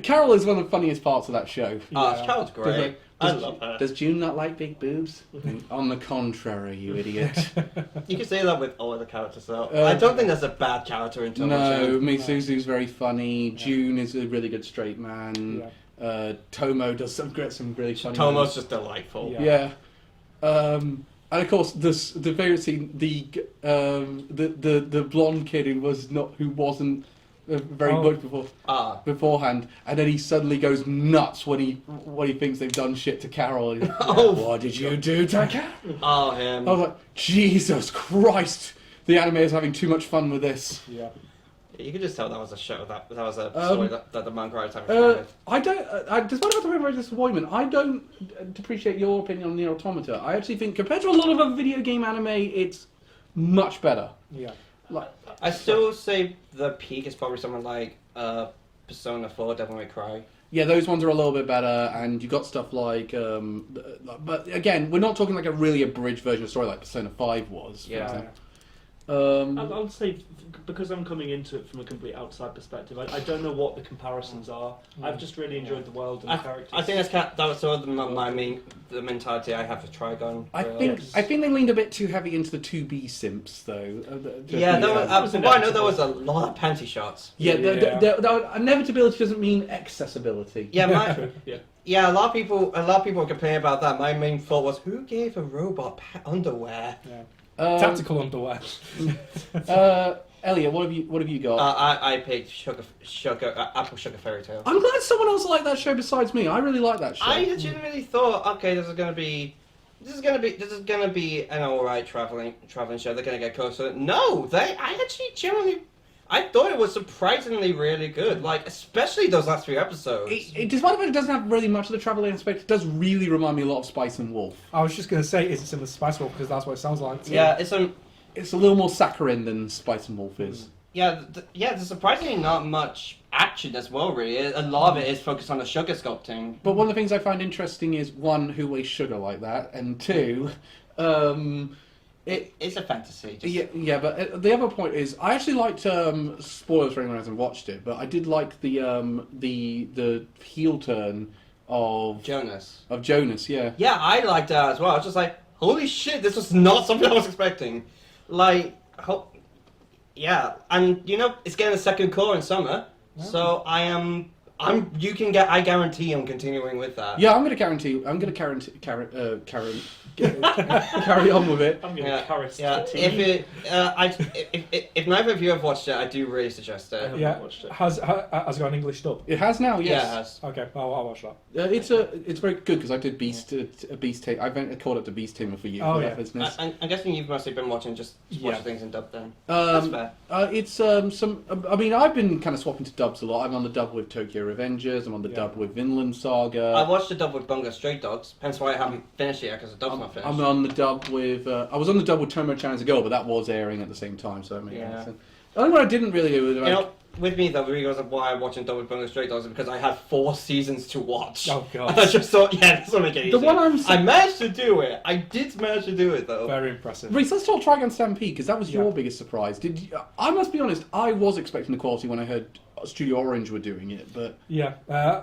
Carol is one of the funniest parts of that show. Yeah. Carol's great. I love her. Does June not like big boobs? On the contrary, you idiot. You can say that with all the characters, though. I don't think there's a bad character in Tomo. No, Misuzu's very funny. June is a really good straight man. Yeah. Tomo does some really funny. Tomo's just delightful. Yeah. And of course, the favorite scene, the blonde kid who wasn't very good beforehand, and then he suddenly goes nuts when he thinks they've done shit to Carol. He's like, what did you do to Carol? Oh, him. I was like, Jesus Christ! The anime is having too much fun with this. Yeah. You could just tell that was a show. That was a story that the manga writers had. I don't. Despite the very disappointment, I don't depreciate your opinion on Nier Automata. I actually think compared to a lot of other video game anime, it's much better. Yeah. I still say the peak is probably something like Persona 4, Devil May Cry. Yeah, those ones are a little bit better, and you got stuff like. But again, we're not talking like a really abridged version of the story like Persona 5 was. For example. I'll say, because I'm coming into it from a complete outside perspective, I don't know what the comparisons are. I've just really enjoyed the world and the characters. I think that was sort of the mentality I have for Trigon. I think they leaned a bit too heavy into the 2B simps, though. From what I know, there was a lot of panty shots. Inevitability doesn't mean accessibility. Yeah, a lot of people were complaining about that. My main thought was, who gave a robot underwear? Yeah. Tactical underwear. Elliot, what have you got? I picked Apple Sugar Fairy Tale. I'm glad someone else liked that show besides me. I really like that show. I legitimately thought, okay, this is gonna be an alright traveling show. They're gonna get closer. No, I thought it was surprisingly really good. Like, especially those last 3 episodes. Despite the fact it doesn't have really much of the traveling aspect, it does really remind me a lot of Spice and Wolf. I was just going to say, is it similar to Spice Wolf? Because that's what it sounds like. Too. Yeah, it's a little more saccharine than Spice and Wolf is. Yeah, there's surprisingly not much action as well, really. A lot of it is focused on the sugar sculpting. But one of the things I find interesting is, one, who weighs sugar like that, and two, it's a fantasy. But the other point is, I actually liked, spoilers for anyone who hasn't watched it, but I did like the heel turn of Jonas. Yeah. Yeah, I liked that as well. I was just like, holy shit, this was not something I was expecting. Like, yeah, and it's getting a second core in summer, so I guarantee I'm continuing with that. Yeah, I'm gonna carry on with it. I'm gonna carrot yeah. If neither of you have watched it, I do really suggest it. I have not watched it. Has it got an English dub? It has now, yes. Yeah, it has. Okay, I'll watch that. It's very good because I did Beast Tamer. I've called it the Beast Tamer for you. Oh, for yeah. that business. I'm guessing you've mostly been watching things in dub then. That's fair. It's I mean, I've been kind of swapping to dubs a lot. I'm on the dub with Tokyo Revengers. I'm on the dub with Vinland Saga. I watched the dub with Bungo Stray Dogs, hence why I haven't finished it yet, because the dub's not finished. I'm on the dub with. I was on the dub with Tomo-chan as a girl, but that was airing at the same time, so that made sense. The only one I didn't really do was with me, the reason why I'm watching Double Bungo Stray Dogs is because I had 4 seasons to watch. Oh, God. And I just thought, this will make it easy. The one I managed to do it. I did manage to do it, though. Very impressive. Reece, let's talk Trigun Stampede, because that was your biggest surprise. I must be honest, I was expecting the quality when I heard Studio Orange were doing it, but... Yeah,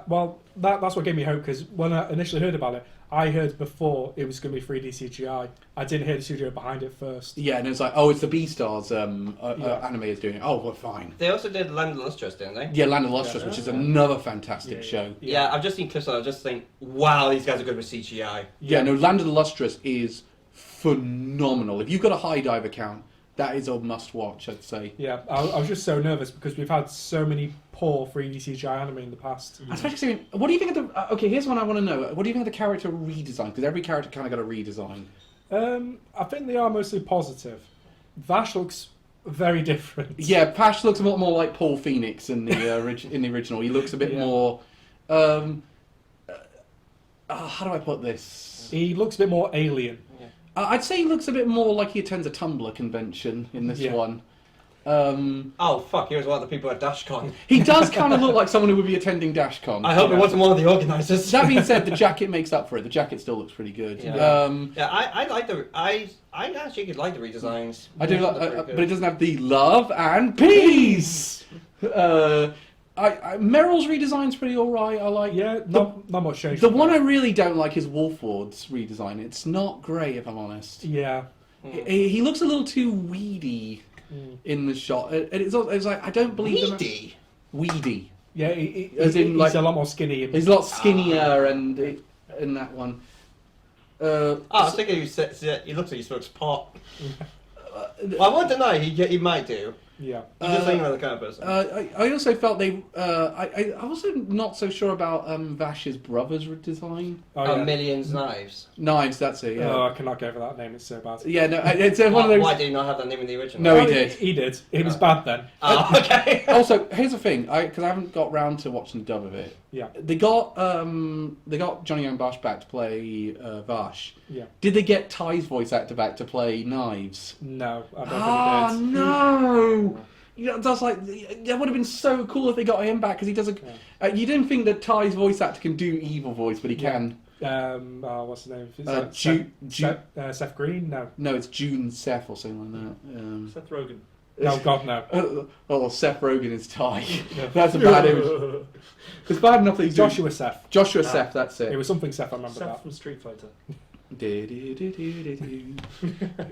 well, that's what gave me hope, because when I initially heard about it, I heard before it was going to be 3D CGI. I didn't hear the studio behind it first. Yeah, and it's like, it's the Beastars animators doing it. Oh, well, fine. They also did Land of the Lustrous, didn't they? Yeah, Land of the Lustrous, which is another fantastic show. Yeah, I've just seen clips of it. I just think, wow, these guys are good with CGI. Yeah, no, Land of the Lustrous is phenomenal. If you've got a High Dive account, that is a must-watch, I'd say. Yeah, I was just so nervous because we've had so many poor 3D CGI anime in the past. Especially saying, what do you think of the... okay, here's one I want to know. What do you think of the character redesign? Because every character kind of got a redesign. I think they are mostly positive. Vash looks very different. Yeah, Pash looks a lot more like Paul Phoenix in the original. He looks a bit more... how do I put this? He looks a bit more alien. I'd say he looks a bit more like he attends a Tumblr convention in this one. Oh, fuck, he was one of the people at DashCon. He does kind of look like someone who would be attending DashCon. I hope it wasn't one of the organisers. That being said, the jacket makes up for it. The jacket still looks pretty good. I like I actually like the redesigns. I do like, but it doesn't have the love and peace. Meryl's redesign's pretty alright. I like. Yeah, not much change. The one I really don't like is Wolfward's redesign. It's not great, if I'm honest. Yeah. He looks a little too weedy in the shot. It's like, I don't believe... Weedy. Yeah, As in, he's like, a lot more skinny. He's a lot skinnier and in that one. I was thinking he looks like he smokes pot. Well, I won't deny he might do. Yeah. I'm just thinking about the kind of person. I also felt they... I also not so sure about Vash's brother's design. Millions Knives. Knives, that's it, yeah. Oh, I cannot go for that name, it's so bad. Yeah, no, it's one of those... Why did he not have that name in the original? No, he did. He did. It was bad then. Oh, okay. Also, here's the thing, because I haven't got round to watching the dub of it. Yeah. They got Johnny Young Bosch back to play Vash. Yeah. Did they get Ty's voice actor back to play Knives? No, I don't think they did. No! That's like, that would have been so cool if they got him back, because he does you didn't think that Ty's voice actor can do evil voice, but he can. What's his name? Is Seth Green? No, it's June Seth or something like that. Seth Rogen. No, God, no. Oh, Seth Rogen is Ty. That's a bad image. It's bad enough that he's Joshua Seth. Joshua Seth, that's It it. was something Seth, I remember Seth that. from Street Fighter.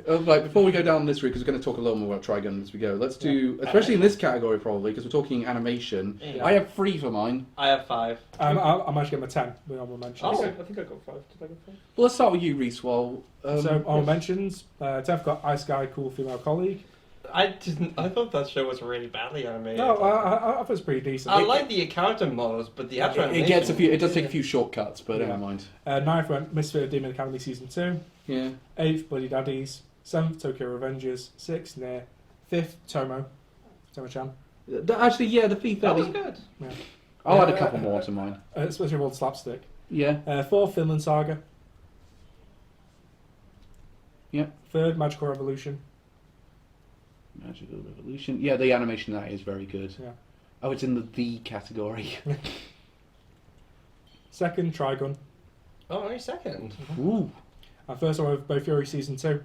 Right, before we go down this route, because we're going to talk a little more about Trigun as we go, let's do, especially in this category probably, because we're talking animation. Yeah. I have 3 for mine. I have 5. I'm actually getting a 10 with honorable mentions. I think I got 5. Did I get 5? Well, let's start with you, Reese. Well, So, honorable mentions, 10th got Ice Guy, Cool Female Colleague. I thought that show was really badly animated. No, I thought it was pretty decent. I like the character models, but the actual it gets animation... it does take a few shortcuts, but Yeah. never mind. 9th went Misfit of Demon Academy Season 2. Yeah. 8th, Buddy Daddies. 7th, Tokyo Revengers. 6th, Near. 5th, Tomo-chan. Actually, yeah, the FIFA. That was good. Yeah. I'll add a couple more to mine. Especially with Slapstick. Yeah. 4th, Finland Saga. Yeah. 3rd, Magical Revolution. Magical Revolution. Yeah, the animation of that is very good. Yeah. Oh, it's in the category. 2nd, Trigun. Oh, only 2nd. Ooh. And first one with Bow Fury Season 2.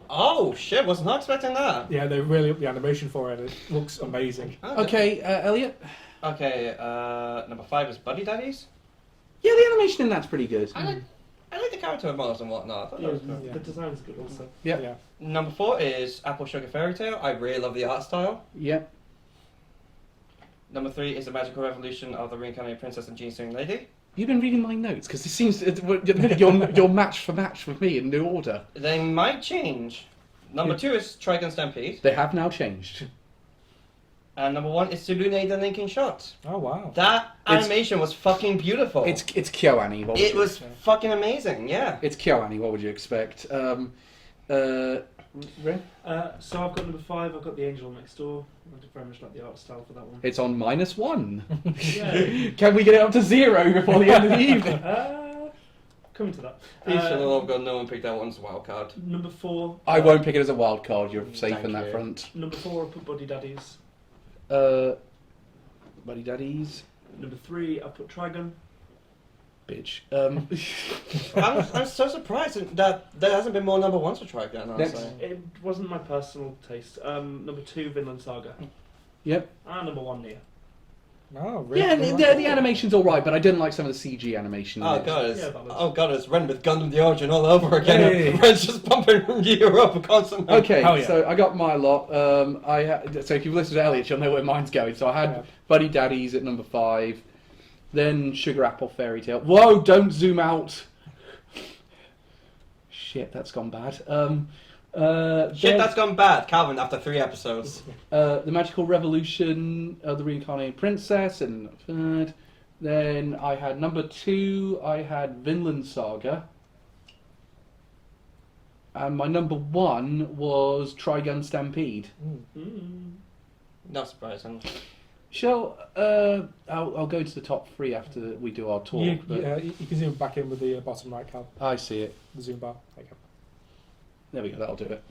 Oh, shit, was not expecting that. Yeah, they really upped the animation for it. It looks amazing. Okay, Elliot. Okay, number 5 is Buddy Daddies. Yeah, the animation in that's pretty good. I like the character models and whatnot. I thought that was good. Yeah. The design's good also. Yeah. Yeah. Number 4 is Apple Sugar Fairy Tale. I really love the art style. Yeah. Number 3 is The Magical Revolution of the Reincarnated Princess and Jean-Sing Lady. You've been reading my notes because it seems you're match for match with me in new order. They might change. Number 2 is Trigun Stampede. They have now changed. And number 1 is Tsulune the Linking Shot. Oh, wow. That animation was fucking beautiful. It's KyoAni. What would It you was expect? fucking amazing, yeah. It's KyoAni. What would you expect? Ray? So I've got number 5. I've got The Angel Next Door. I very much like the art style for that one. It's on -1. Yeah. Can we get it up to 0 before the end of the evening? Coming to that. Please should have got no one picked that one as a wild card. Number 4. I won't pick it as a wild card. You're safe Thank in that you. front. Number 4, I put Buddy Daddies. Buddy Daddies. Number 3, I put Trigun. Bitch. I'm so surprised that there hasn't been more number 1s for Trigun, honestly. Next. It wasn't my personal taste. Number 2, Vinland Saga. Yep. And number 1, Nia. Oh, really? Yeah, the animation's all right, but I didn't like some of the CG animation. in Oh it. god, Yeah, that was- it's Ren with Gundam the Origin all over again. Hey. Ren's just pumping you up constantly. Okay, Hell yeah. so I got my lot. So if you've listened to Elliot, you'll know where mine's going. So I had Yeah. Buddy Daddies at number 5, then Sugar Apple Fairy Tale. Whoa! Don't zoom out. Shit, that's gone bad. Shit, then, that's gone bad, Calvin. After 3 episodes. The Magical Revolution of the Reincarnated Princess, and third. Then I had number 2. I had Vinland Saga. And my number 1 was Trigun Stampede. Not surprising. Shall I'll go to the top 3 after we do our talk. You but can zoom back in with the bottom right, Cal. I see it. The zoom bar. There you go. There we go. That'll do it.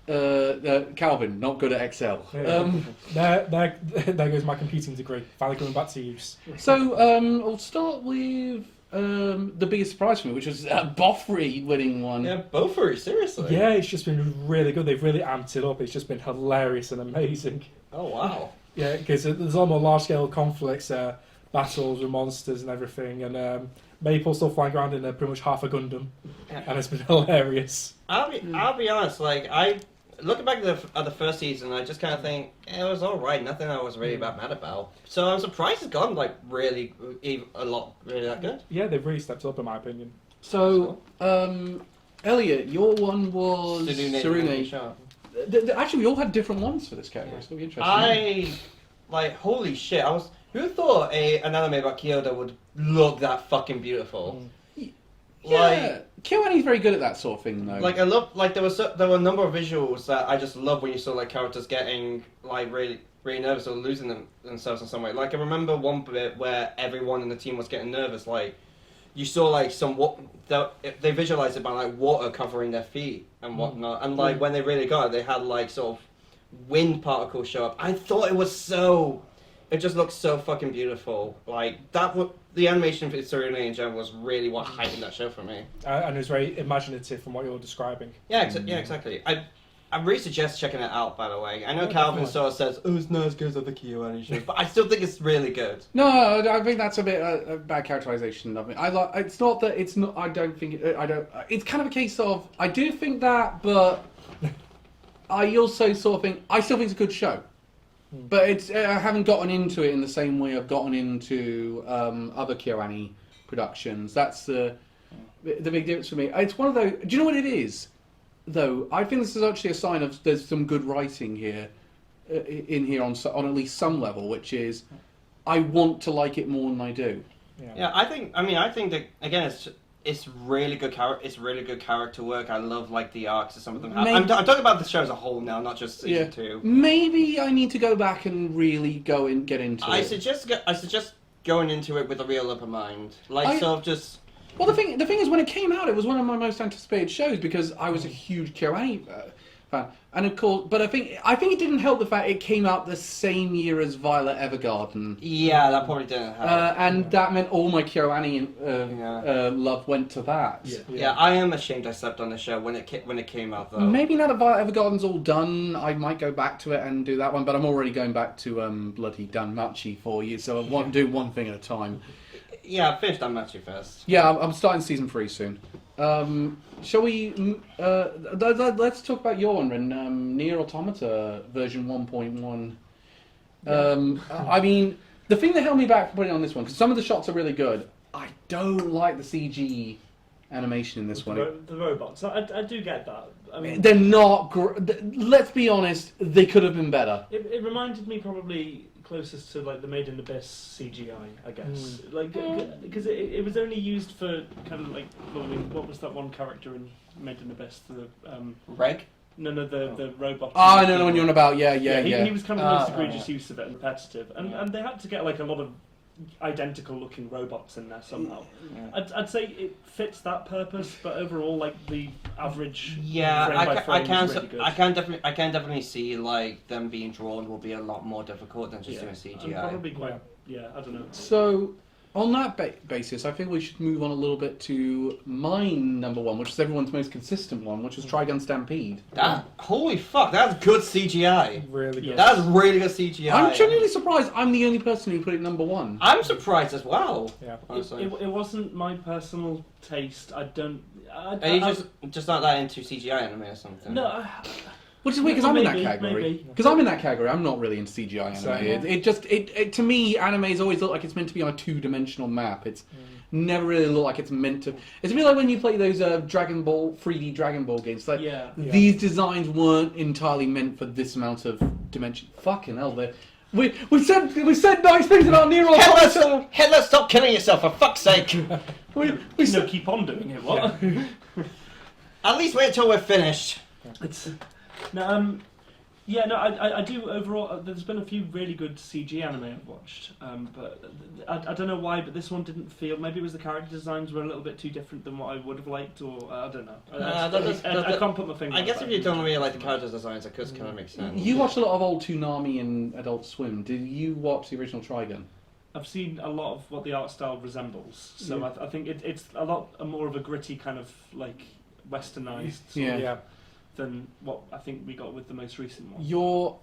Yeah. Calvin, not good at Excel. There goes my computing degree. Finally coming back to use. So I'll start with the biggest surprise for me, which was Boffrey winning one. Yeah, both for you, seriously. Yeah, it's just been really good. They've really amped it up. It's just been hilarious and amazing. Oh wow. Yeah, because there's a lot more large-scale conflicts, battles with monsters and everything, and Maple still flying around in pretty much half a Gundam, and it's been hilarious. I'll be honest. Like I looking back at the first season, I just kind of think it was all right. Nothing I was really that mad about. So I'm surprised it's gone like really that good. Yeah, they've really stepped up in my opinion. So Elliot, your one was Tsurune. Actually, we all had different ones for this category. It's going to be interesting. Holy shit! Who thought an anime about Kyoto would look that fucking beautiful? Yeah, KyoAni's very good at that sort of thing, though. I love there were a number of visuals that I just love when you saw like characters getting like really nervous or losing themselves in some way. Like I remember one bit where everyone in the team was getting nervous. Like you saw like they visualized it by like water covering their feet and whatnot. And like when they really got it, they had like sort of wind particles show up. I thought it was so It just looks so fucking beautiful. Like the animation for Serena in general was really what heightened that show for me. And it was very imaginative from what you're describing. Yeah, exactly. I really suggest checking it out. By the way, I know Yeah, Calvin definitely. sort of says, "Oh, it's not as good as other KyoAni shows," but I still think it's really good. No, I think that's a bit a bad characterization of it. It's not that it's not. I don't think. I don't. It's kind of a case of I do think that, but I also sort of think I still think it's a good show. But it's I haven't gotten into it in the same way I've gotten into other KyoAni productions. That's the big difference for me. It's one of those. Do you know what it is? Though I think this is actually a sign of there's some good writing here, in here on at least some level, which is I want to like it more than I do. Yeah, I think that again, it's really good character work. I love like the arcs that some of them have. I'm talking about the show as a whole now, not just season 2. Maybe I need to go back and really get into it. I suggest going into it with a real open mind, sort of just. Well, the thing is, when it came out, it was one of my most anticipated shows because I was a huge KyoAni fan, and of course, but I think it didn't help the fact it came out the same year as Violet Evergarden. Yeah, that probably didn't help. And that meant all my KyoAni love went to that. Yeah, I am ashamed I slept on the show when it came out though. Maybe now that Violet Evergarden's all done, I might go back to it and do that one. But I'm already going back to bloody Danmachi for you, so I want to do one thing at a time. Yeah, finish that match first. Yeah, I'm starting season 3 soon. Shall we? Let's talk about your one, Nier Automata version 1.1. I mean, the thing that held me back from putting on this one, because some of the shots are really good. I don't like the CG animation in this one. The robots. I do get that. I mean, They're not. Let's be honest. They could have been better. It reminded me probably closest to like the Made in Abyss CGI, I guess. Like because it was only used for kind of like what was that one character in Made in Abyss? The Reg? No, the robot. Oh, I know the one you're on about. Yeah. He was kind of the most egregious use of it and repetitive, and they had to get like a lot of identical looking robots in there somehow. I'd say it fits that purpose, but overall, like the average frame by frame is really good. I can definitely see like them being drawn will be a lot more difficult than just doing CGI. And probably quite. I don't know. So, on that basis, I think we should move on a little bit to my number one, which is everyone's most consistent one, which was Trigun Stampede. Holy fuck, that's good CGI. Really good. That's really good CGI. I'm genuinely surprised I'm the only person who put it number one. I'm surprised as well. Yeah. It wasn't my personal taste. I don't. Are you just not that into CGI anime or something? No. Which is weird because I'm in that Maybe, category. maybe. Because I'm in that category. I'm not really into CGI anime. Same. It to me, animes always look like it's meant to be on a 2-dimensional map. It's never really look like it's meant to. It's a bit like when you play those 3D Dragon Ball games. Like these designs weren't entirely meant for this amount of dimension. Fucking hell, we said nice things about Nier Automata. Hitler, stop killing yourself for fuck's sake! No, keep on doing it. What? At least wait till we're finished. I do overall. There's been a few really good CG anime I've watched, but I don't know why. But this one didn't feel. Maybe it was the character designs were a little bit too different than what I would have liked, or I don't know. I can't put my finger. I guess if you don't really like the character designs, it could kind of make sense. You watch a lot of old Toonami and Adult Swim. Did you watch the original Trigun? I've seen a lot of what the art style resembles, so I think it's a lot more of a gritty kind of like westernized. Than what I think we got with the most recent one.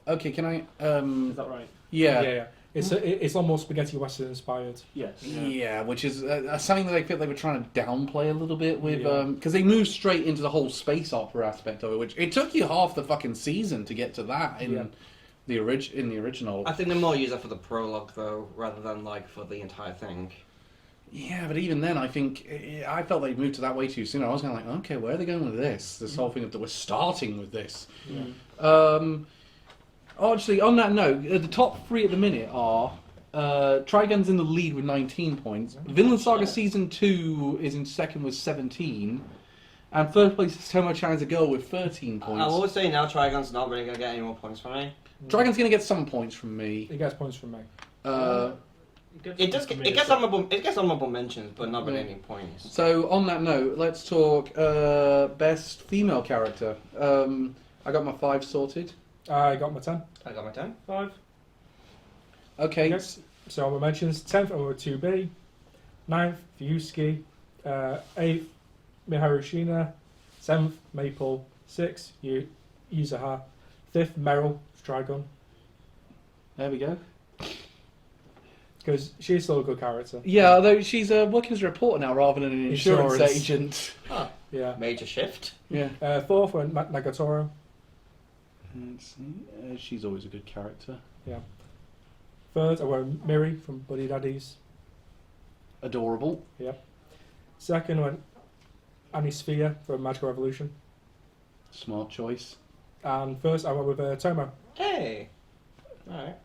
Okay, can I... Is that right? Yeah. It's almost spaghetti western inspired. Yes. Yeah, which is something that I feel they were trying to downplay a little bit with... Because they moved straight into the whole space opera aspect of it, which it took you half the fucking season to get to that in the original. I think they're more use it for the prologue, though, rather than like for the entire thing. Yeah, but even then, I think I felt they moved to that way too soon. I was kind of like, okay, where are they going with this? This whole thing that we're starting with this. Actually, on that note, the top 3 at the minute are Trigun's in the lead with 19 points. Vinland Saga Season 2 is in second with 17. And third place is Tomo-chan as a girl with 13 points. I will say now Trigun's not really going to get any more points from me. Trigun's going to get some points from me. It gets points from me. It gets honorable mentions, but not really any points. So on that note, let's talk best female character. I got my 5 sorted. I got my 10. I got my 10. 5. Okay. Okay. So honorable mentions: 10th over 2B, 9th Fuyusuki, 8th Miharushina, 7th Maple, 6th Yuzuha, 5th Meryl Trigon, There we go. because she's still a good character. Yeah, although she's working as a reporter now rather than an insurance Insurance. agent. Ah, Yeah. major shift. Yeah. 4th went Nagatoro. Let's see. She's always a good character. 3rd, I went Miri from Buddy Daddies. Adorable. 2nd went Anisphere from Magical Revolution. Smart choice. And 1st, I went with Tomo. Hey. Alright.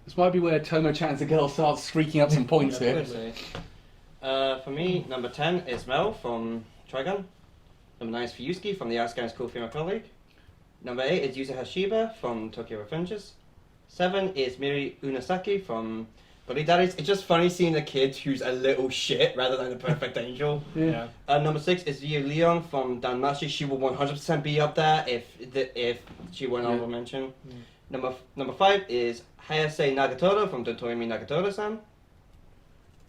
This might be where Tomo-chan's a girl starts streaking up some points here. For me, number 10 is Mel from Trigun. Number 9 is Fuyusuki from the Ice Guy's Cool Female Colleague. Number 8 is Yuzu Hashiba from Tokyo Revengers. 7 is Miri Unasaki from Buddy Daddies. It's just funny seeing a kid who's a little shit rather than a perfect angel. Yeah. Number 6 is Yu Leon from Danmachi. She will 100% be up there if she were an honorable mention. Number 5 is Hayase Nagatoro from Dotoimi Nagatoro-san.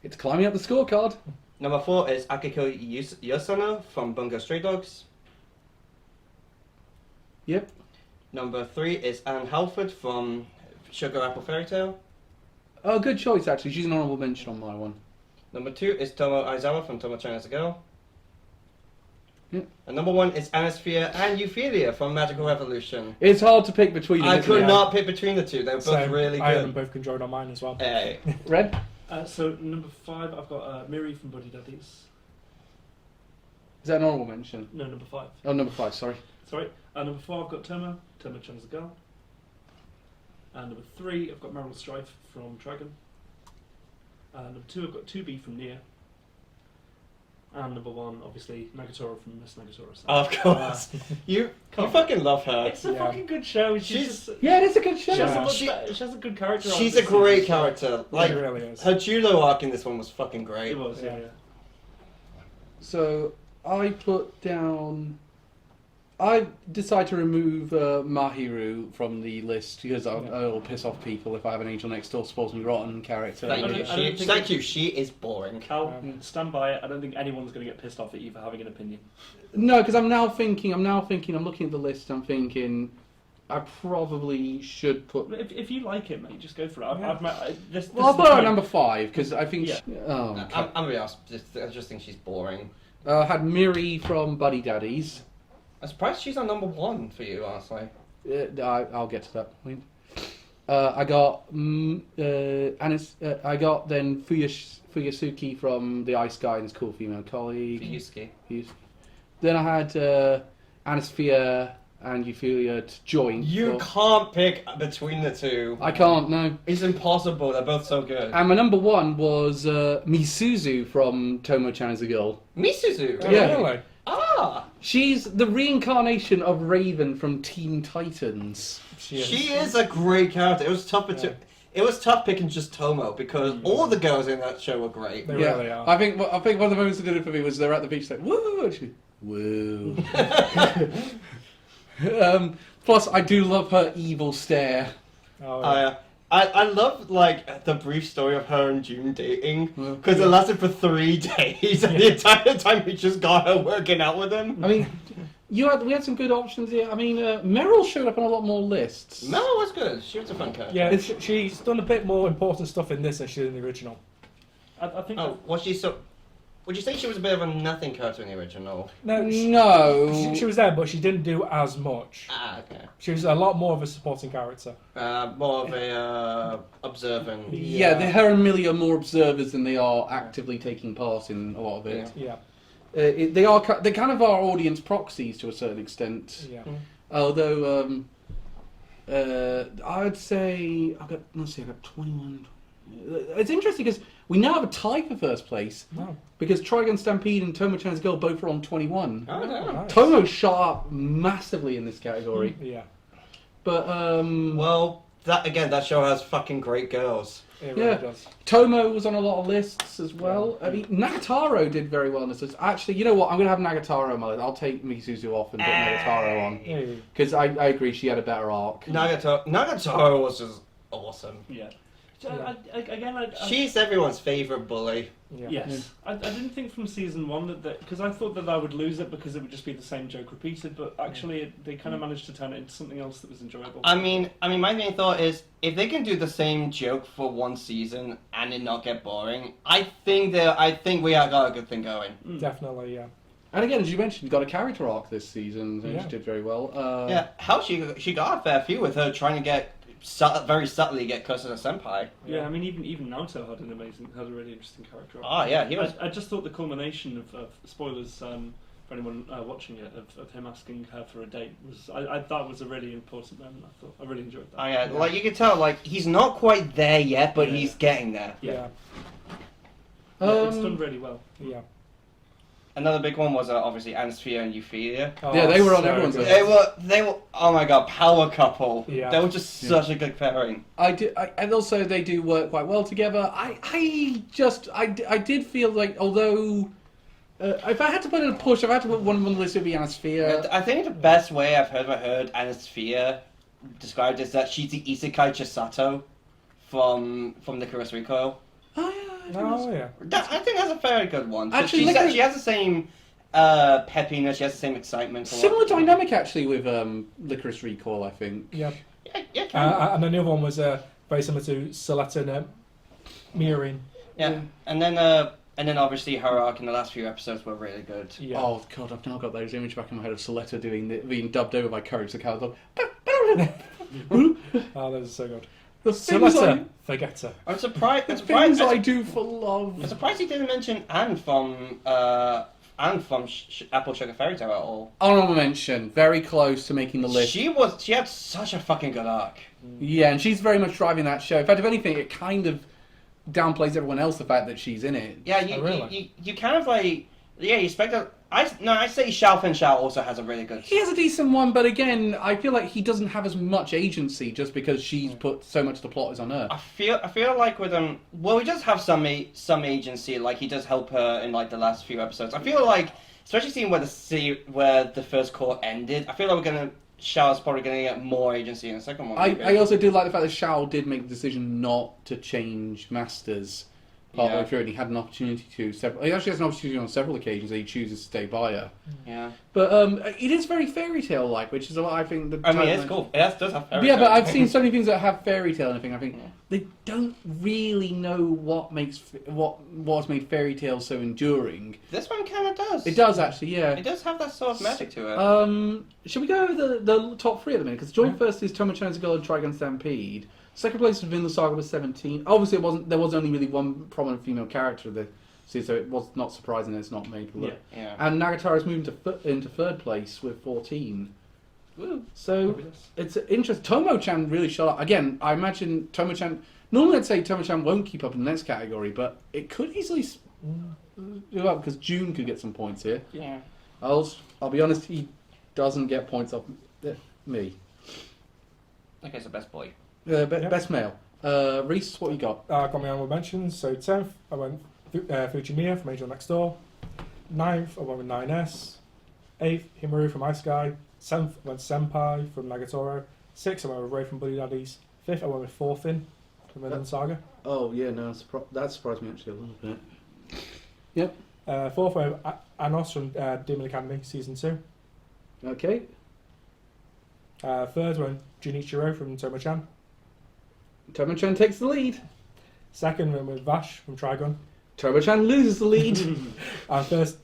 It's climbing up the scorecard. Number 4 is Akiko Yosano from Bungo Stray Dogs. Yep. Number 3 is Anne Halford from Sugar Apple Fairy Tale. Oh, good choice, actually. She's an honourable mention on my one. Number 2 is Tomo Aizawa from Tomo China's a Girl. Yep. And number 1 is Anisphere and Euphelia from Magical Revolution. It's hard to pick between them. I isn't could it? not pick between the two. They're both So really I have them good. both conjoined on mine as well. Hey. Red? So number 5, I've got Miri from Buddy Daddies. Is that an honourable mention? No, number 5. Oh, number 5, sorry. Sorry. Number 4, I've got Tomo-chan's a girl. And number 3, I've got Meryl Strife from Dragon. Number 2, I've got 2B from Nier. And number 1, obviously, Nagatoro from Miss Nagatoro-san. Of course. You fucking love her. It's a fucking good show. She's- Yeah, it is a good show. She has, a She- she has a good character. arc She's a this great season, so- character. Like, It really is. her Julo arc in this one was fucking great. It was, yeah. So, I put down... I decided to remove Mahiru from the list because I'll piss off people if I have an Angel Next Door Spoils Me Rotten character. I don't think She is boring. Cal, stand by it. I don't think anyone's going to get pissed off at you for having an opinion. No, because I'm looking at the list, I'm thinking, I probably should put... But if you like it, mate, just go for it. This Well, I'll is put the her at point. number 5, because I think... Yeah. Oh, I'm okay. gonna be honest, I just think she's boring. Had Miri from Buddy Daddies. I'm surprised she's on number 1 for you, honestly. I'll get to that point. I got I got then Fuyasuki from the Ice Guy and his Cool Female Colleague. Fuyusuki. Then I had Anisphere and Euphelia to join. You can't pick between the two. I can't, no. It's impossible. They're both so good. And my number 1 was Misuzu from Tomo-chan as a Girl. Misuzu. Oh, Yeah. really? Ah. She's the reincarnation of Raven from Teen Titans. She is. She is a great character. It was tough. Yeah. It was tough picking just Tomo because all the girls in that show were great. They really are. I think one of the moments that did it for me was they're at the beach like, woo! And she, woo. Plus, I do love her evil stare. Oh, yeah. I love like the brief story of her and June dating Yeah. because it lasted for 3 days and the entire time we just got her working out with him. I mean, we had some good options here. I mean, Meryl showed up on a lot more lists. Mel was good. She was a fun character. Yeah, she's done a bit more important stuff in this than she did in the original. I think. Oh, was she so? Would you say she was a bit of a nothing character in the original? No, No. she was there, but she didn't do as much. Ah, okay. She was a lot more of a supporting character. More of a observant. Yeah, her and Millie are more observers than they are actively taking part in a lot of it. Yeah, They kind of are audience proxies to a certain extent. yeah. Although I'd say I got 21. It's interesting because we now have a tie for first place No. because Trigun Stampede and Tomo-chan's Girl both are on 21. Oh, no. Nice. Tomo shot up massively in this category, Yeah, but Well, that show has fucking great girls. it Yeah. really does. Tomo was on a lot of lists as well. I mean, Nagatoro did very well in this list. Actually, you know what? I'm going to have Nagatoro on my list. I'll take Misuzu off and put Nagatoro on Hey. because I agree she had a better arc. Nagatoro was just awesome. Yeah. So, again, She's everyone's favourite bully. Yeah. Yes. I didn't think from season one that because I thought that I would lose it because it would just be the same joke repeated, but actually they kind of managed to turn it into something else that was enjoyable. I mean, my main thought is if they can do the same joke for one season and it not get boring, I think we have got a good thing going. Definitely, yeah. And again, as you mentioned, got a character arc this season, and Yeah. she did very well. Yeah, how she got a fair few with her trying to get very subtly get close to the senpai. Yeah, I mean, even Naoto had a really interesting character. Oh yeah, he was. I just thought the culmination of spoilers for anyone watching it of him asking her for a date was I thought was a really important moment. I really enjoyed that. Oh yeah, like you can tell, like he's not quite there yet, but he's getting there. Yeah. Yeah. It's done really well. Yeah. Another big one was obviously Anasphere and Euphoria. Oh, Yeah, they were on so everyone's good. list. They were. Oh my god, power couple. Yeah. They were just such a good pairing. And also they do work quite well together. I did feel like, although if I had to put in a push, if I had to put one on the list, it would be Anasphere. I think the best way I've ever heard Anasphere described is that she's the Isekai Chisato from Licorice Recoil. Oh yeah. Oh, yeah. I think that's a very good one. So Actually, she has the same peppiness, she has the same excitement. Similar dynamic actually with Licorice Recall, I think. Yeah. Yeah, kind of. And the other one was very similar to Soletta and Mirin. Yeah, and then obviously her arc in the last few episodes were really good. Yeah. Oh god, I've now got those images back in my head of Soletta being dubbed over by Courage the Coward. Oh, those are so good. The things Soletta, forget her. I'm surprised. the things I do for love. I'm surprised he didn't mention Anne from Apple Sugar Fairy Tale at all. Honorable mention, very close to making the list. She had such a fucking good arc. Yeah, and she's very much driving that show. In fact, if anything, it kind of downplays everyone else the fact that she's in it. Yeah, you kind of like you expect that. I say Xiao Fen Xiao also has a really good. He has a decent one, but again, I feel like he doesn't have as much agency just because she's put so much of the plot is on her. I feel like with him, well, he does have some agency. Like he does help her in like the last few episodes. I feel like, especially seeing where the first court ended, I feel like Xiao's probably going to get more agency in the second one. I also do like the fact that Xiao did make the decision not to change masters partway through, and he had an opportunity to. He actually has an opportunity on several occasions that he chooses to stay by her. Yeah. But it is very fairy tale like, which is what I think. It's cool. It does have fairy Yeah, tale. but I've seen so many things that have fairy tale and I think they don't really know what has made fairy tale so enduring. This one kind of does. It does actually, yeah. It does have that sort of magic to it. Should we go over the top three at the minute? Because joint first is Tomo-chan's Girl and Trigun Stampede. Second place was Vinland Saga with 17. Obviously, there was only really one prominent female character this season, so it was not surprising that it's not made. Yeah. And Nagatara's moved into third place with 14. Woo. So it's interesting. Tomo-chan really shot up. Again, I imagine Tomo-chan. Normally, I'd say Tomo-chan won't keep up in the next category, but it could easily go up because June could get some points here. Yeah. I'll be honest, he doesn't get points off me. Okay, so best boy. Best male. Reese, what you got? Got my honorable mentions. So 10th, I went Fujimiya from Angel Next Door. 9th, I went with 9S. 8th, Himaru from Ice Guy. 7th, I went Senpai from Nagatoro. 6th, I went with Ray from Buddy Daddies. 5th, I went with Fourthin from Vinland Saga. Oh yeah, no, that surprised me actually a little bit. Yep. 4th, I went with Anos from Demon Academy Season 2. Okay. 3rd, I went Junichiro from Tomo-chan. Tomo-chan takes the lead. 2nd, I went with Vash from Trigun. Tomo-chan loses the lead. And 1st,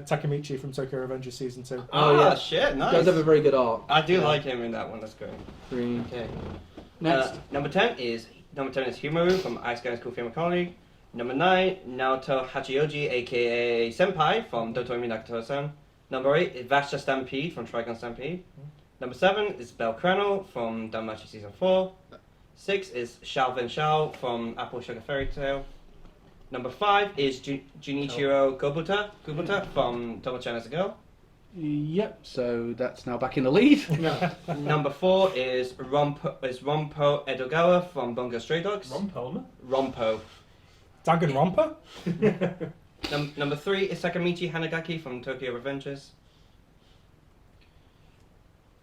Takemichi from Tokyo Revengers Season 2. Oh, yeah. Shit, nice. Does have a very good arc. I do like him in that one. That's great. 3. Okay. Next. Number 10 is Himaru from Ice Guy's Cool Film Colony. Number 9, Naoto Hachioji, aka Senpai from Dotomi Nakato-san. Number 8 is Vasha Stampede from Trigun Stampede. Number 7 is Belle Crenel from Danmachi Season 4. 6 is Xiao Fen Xiao from Apple Sugar Fairy Tale. Number 5 is Junichiro Gobuta from Tomo-chan as a Girl. Yep. So that's now back in the lead. Number 4 is Rompo Edogawa from Bungo Stray Dogs. Rompo. Danganronpa? Number 3 is Sakamichi Hanagaki from Tokyo Revengers.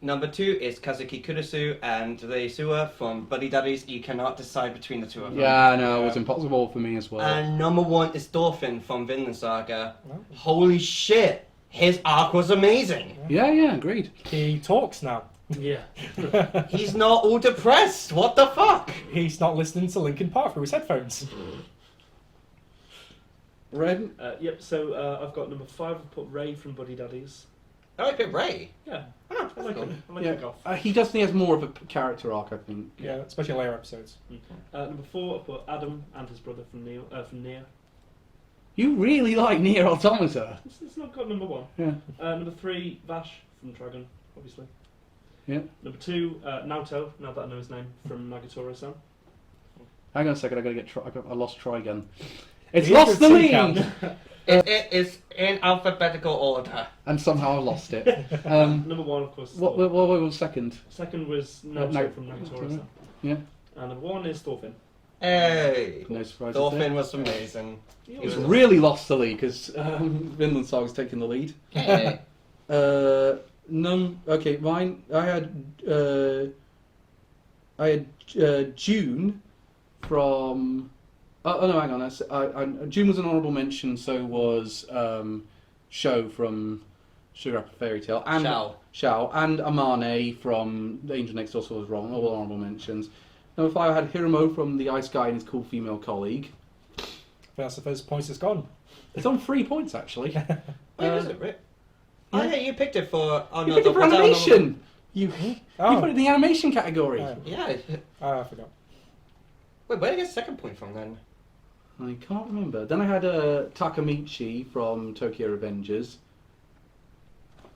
Number 2 is Kazuki Kurusu and Reisua from Buddy Daddies. You cannot decide between the two of them. Yeah, no, it was impossible for me as well. And number 1 is Thorfinn from Vinland Saga. Oh. Holy shit! His arc was amazing. Yeah, agreed. He talks now. Yeah. He's not all depressed. What the fuck? He's not listening to Linkin Park through his headphones. Red? Yep, so I've got number 5, I've put Ray from Buddy Daddies. I like it, Ray. Yeah, Oh, I like him. I like Yeah, the goth. he definitely has more of a character arc, I think. Yeah, especially later episodes. Number 4, I put Adam and his brother from Nier. You really like Nier Automata. It's not got number 1. Yeah. Number 3, Vash from Dragon, obviously. Yeah. Number 2, Naoto, now that I know his name, from Nagatoro-san. Hang on a second, I lost Trigun. It's Here's lost the your lead! count. It is in alphabetical order. And somehow I lost it. Number 1, of course. What was second? Second was Naoto No. from Nagatoro-san. Yeah. And number 1 is Thorfinn. Hey! No surprises Thorfinn there. was amazing. He was really lost the lead because Vinland Saga's taking the lead. Hey. Okay, mine. I had June from. Oh no, hang on. June was an honourable mention. So was Sho from Sugar Apple Fairy Tale and Shao and Amane from The Angel Next Door. Also was wrong. All honourable mentions. Number 5, I had Hiromo from The Ice Guy and his cool female colleague. That's the first point it's gone. It's on 3 points actually. Wait, is it, Rick? Oh yeah, you picked it for... Oh, You no, picked it for what's that animation. You Oh. put it in the animation category. Oh. Yeah. I forgot. Wait, where did I get the second point from then? I can't remember. Then I had Takamichi from Tokyo Revengers.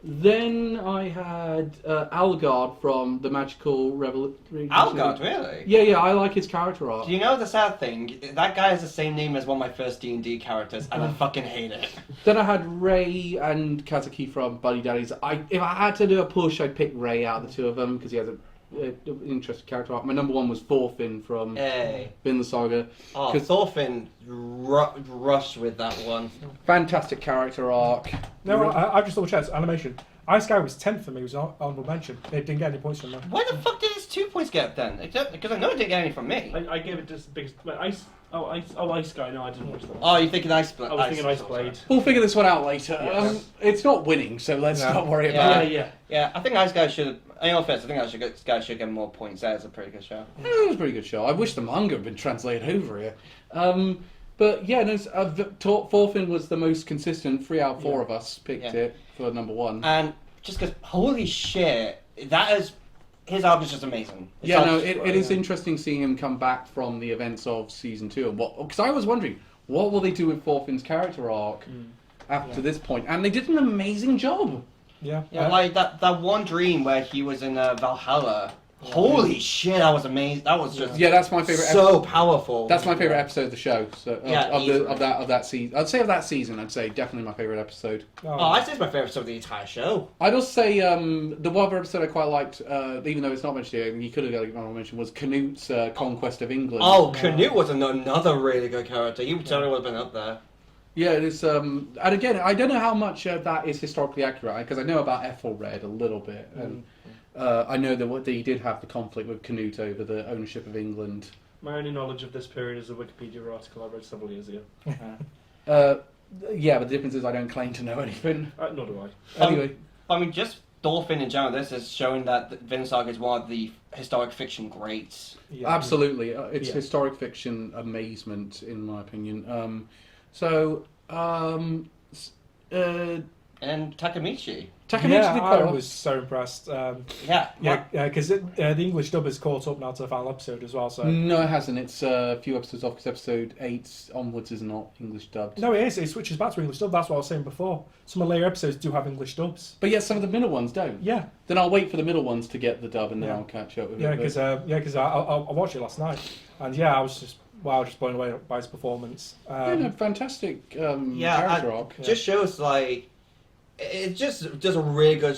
Then I had Algard from the Magical Revolution. Algard, really? Yeah, I like his character arc. Do you know the sad thing? That guy has the same name as one of my first D&D characters, and I fucking hate it. Then I had Ray and Kazuki from Buddy Daddies. If I had to do a push, I'd pick Ray out of the two of them because he has an interesting character arc. My number 1 was Thorfinn from Vinland Saga. Oh, Thorfinn rushed with that one. Fantastic character arc. No, I just double checked. Animation. Ice Guy was 10th for me. It was an honourable mention. It didn't get any points from them. Why the fuck did his 2 points get then? Because I know it didn't get any from me. I gave it just biggest. Ice Guy. No, I didn't watch that. Oh, you're thinking Ice Blade? I was thinking Ice Blade. We'll figure this one out later. Yes. It's not winning, so let's not worry Yeah. about it. Yeah. I think Ice Guy should. In all fairness, I think this guy should get more points. That is a pretty good show. It was a pretty good show. I wish the manga had been translated over here. But yeah, no, Thorfinn was the most consistent. 3 out of 4 of us picked it for number 1. And just because, holy shit, his arc is just amazing. It is interesting seeing him come back from the events of season 2 and because I was wondering what will they do with Thorfinn's character arc after this point, and they did an amazing job. Yeah. Like that one dream where he was in Valhalla. Holy shit, that was amazing. That was just that's my favorite. So powerful. That's my favorite episode of the show. So easily. of that season. I'd say of that season. I'd say definitely my favorite episode. I'd say it's my favorite episode of the entire show. I'd also say the one other episode I quite liked, even though it's not mentioned here, and you could have got it mentioned, was Canute's Conquest of England. Oh, Canute was another really good character. You totally would have been up there. Yeah, it is. And again, I don't know how much that is historically accurate because I know about Ethelred a little bit, and I know that he did have the conflict with Canute over the ownership of England. My only knowledge of this period is a Wikipedia article I read several years ago. Yeah, but the difference is I don't claim to know anything. Nor do I. Anyway, I mean, just Thorfinn in general. This is showing that Vinland Saga is one of the historic fiction greats. Yeah. absolutely, it's historic fiction amazement in my opinion. And Takamichi. Takamichi Yeah, did I quite well. was so impressed. Yeah. Because the English dub has caught up now to the final episode as well. So No, it hasn't. It's a few episodes off because episode 8 onwards is not English dubbed. no, it is. It switches back to English dub. That's what I was saying before. Some of the later episodes do have English dubs. But yet some of the middle ones don't. Yeah, Then I'll wait for the middle ones to get the dub and then Yeah. I'll catch up with yeah, it. because I watched it last night, and I was just blown away by his performance. Fantastic character arc. Just shows like it just does a really good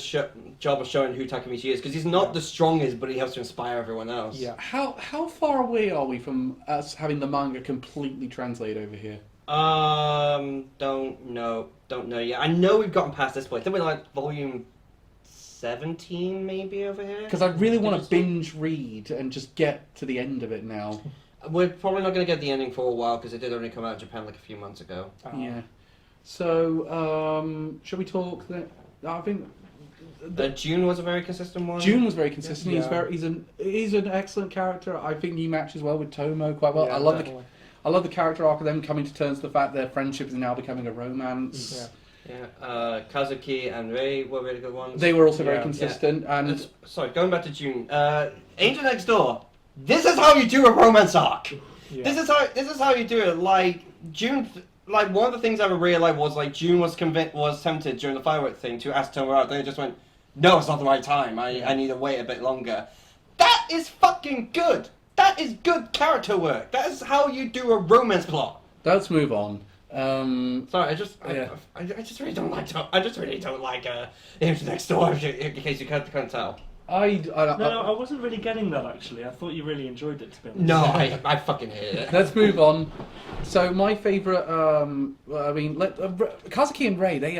job of showing who Takamichi is because he's not the strongest, but he helps to inspire everyone else. Yeah. How far away are we from us having the manga completely translated over here? Don't know yet. I know we've gotten past this point. I think we're like volume 6 17 maybe over here. Because I really want to binge read and just get to the end of it now. We're probably not going to get the ending for a while because it did only come out in Japan like a few months ago. Yeah. So, shall we talk? I think June was a very consistent one. June was very consistent. Yeah. He's an excellent character. I think he matches well with Tomo quite well. Yeah, I love the character arc of them coming to terms with the fact their friendship is now becoming a romance. Yeah. Kazuki and Rei were really good ones. They were also very Yeah. consistent. And sorry, going back to June. Angel Next Door. This is how you do a romance arc. Yeah. This is how you do it. Like June. Like one of the things I realized was like June was tempted during the firework thing to ask Tomo out. Then it just went, no, it's not the right time. I need to wait a bit longer. That is fucking good. That is good character work. That is how you do a romance plot. let's move on. Sorry, I just really don't like. I just really don't like Angel Next Door. In case you can't tell. No, I wasn't really getting that actually. I thought you really enjoyed it, to be honest. No, I fucking hate it. Let's move on. So my favourite, Kazuki and Rei, they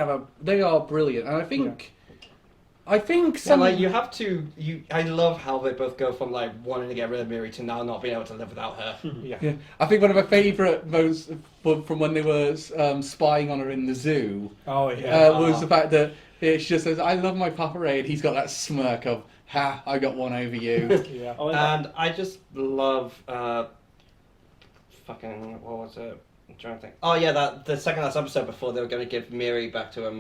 are brilliant, and I think some. like you have to. I love how they both go from like wanting to get rid of Miri to now not being able to live without her. Yeah, I think one of my favourite moments from when they were spying on her in the zoo was the fact that she just says, "I love my Papa Ray," and he's got that smirk of, "Ha, I got one over you." Yeah. And I just love fucking what was it? I'm trying to think. Oh yeah, the second last episode before they were going to give Miri back to the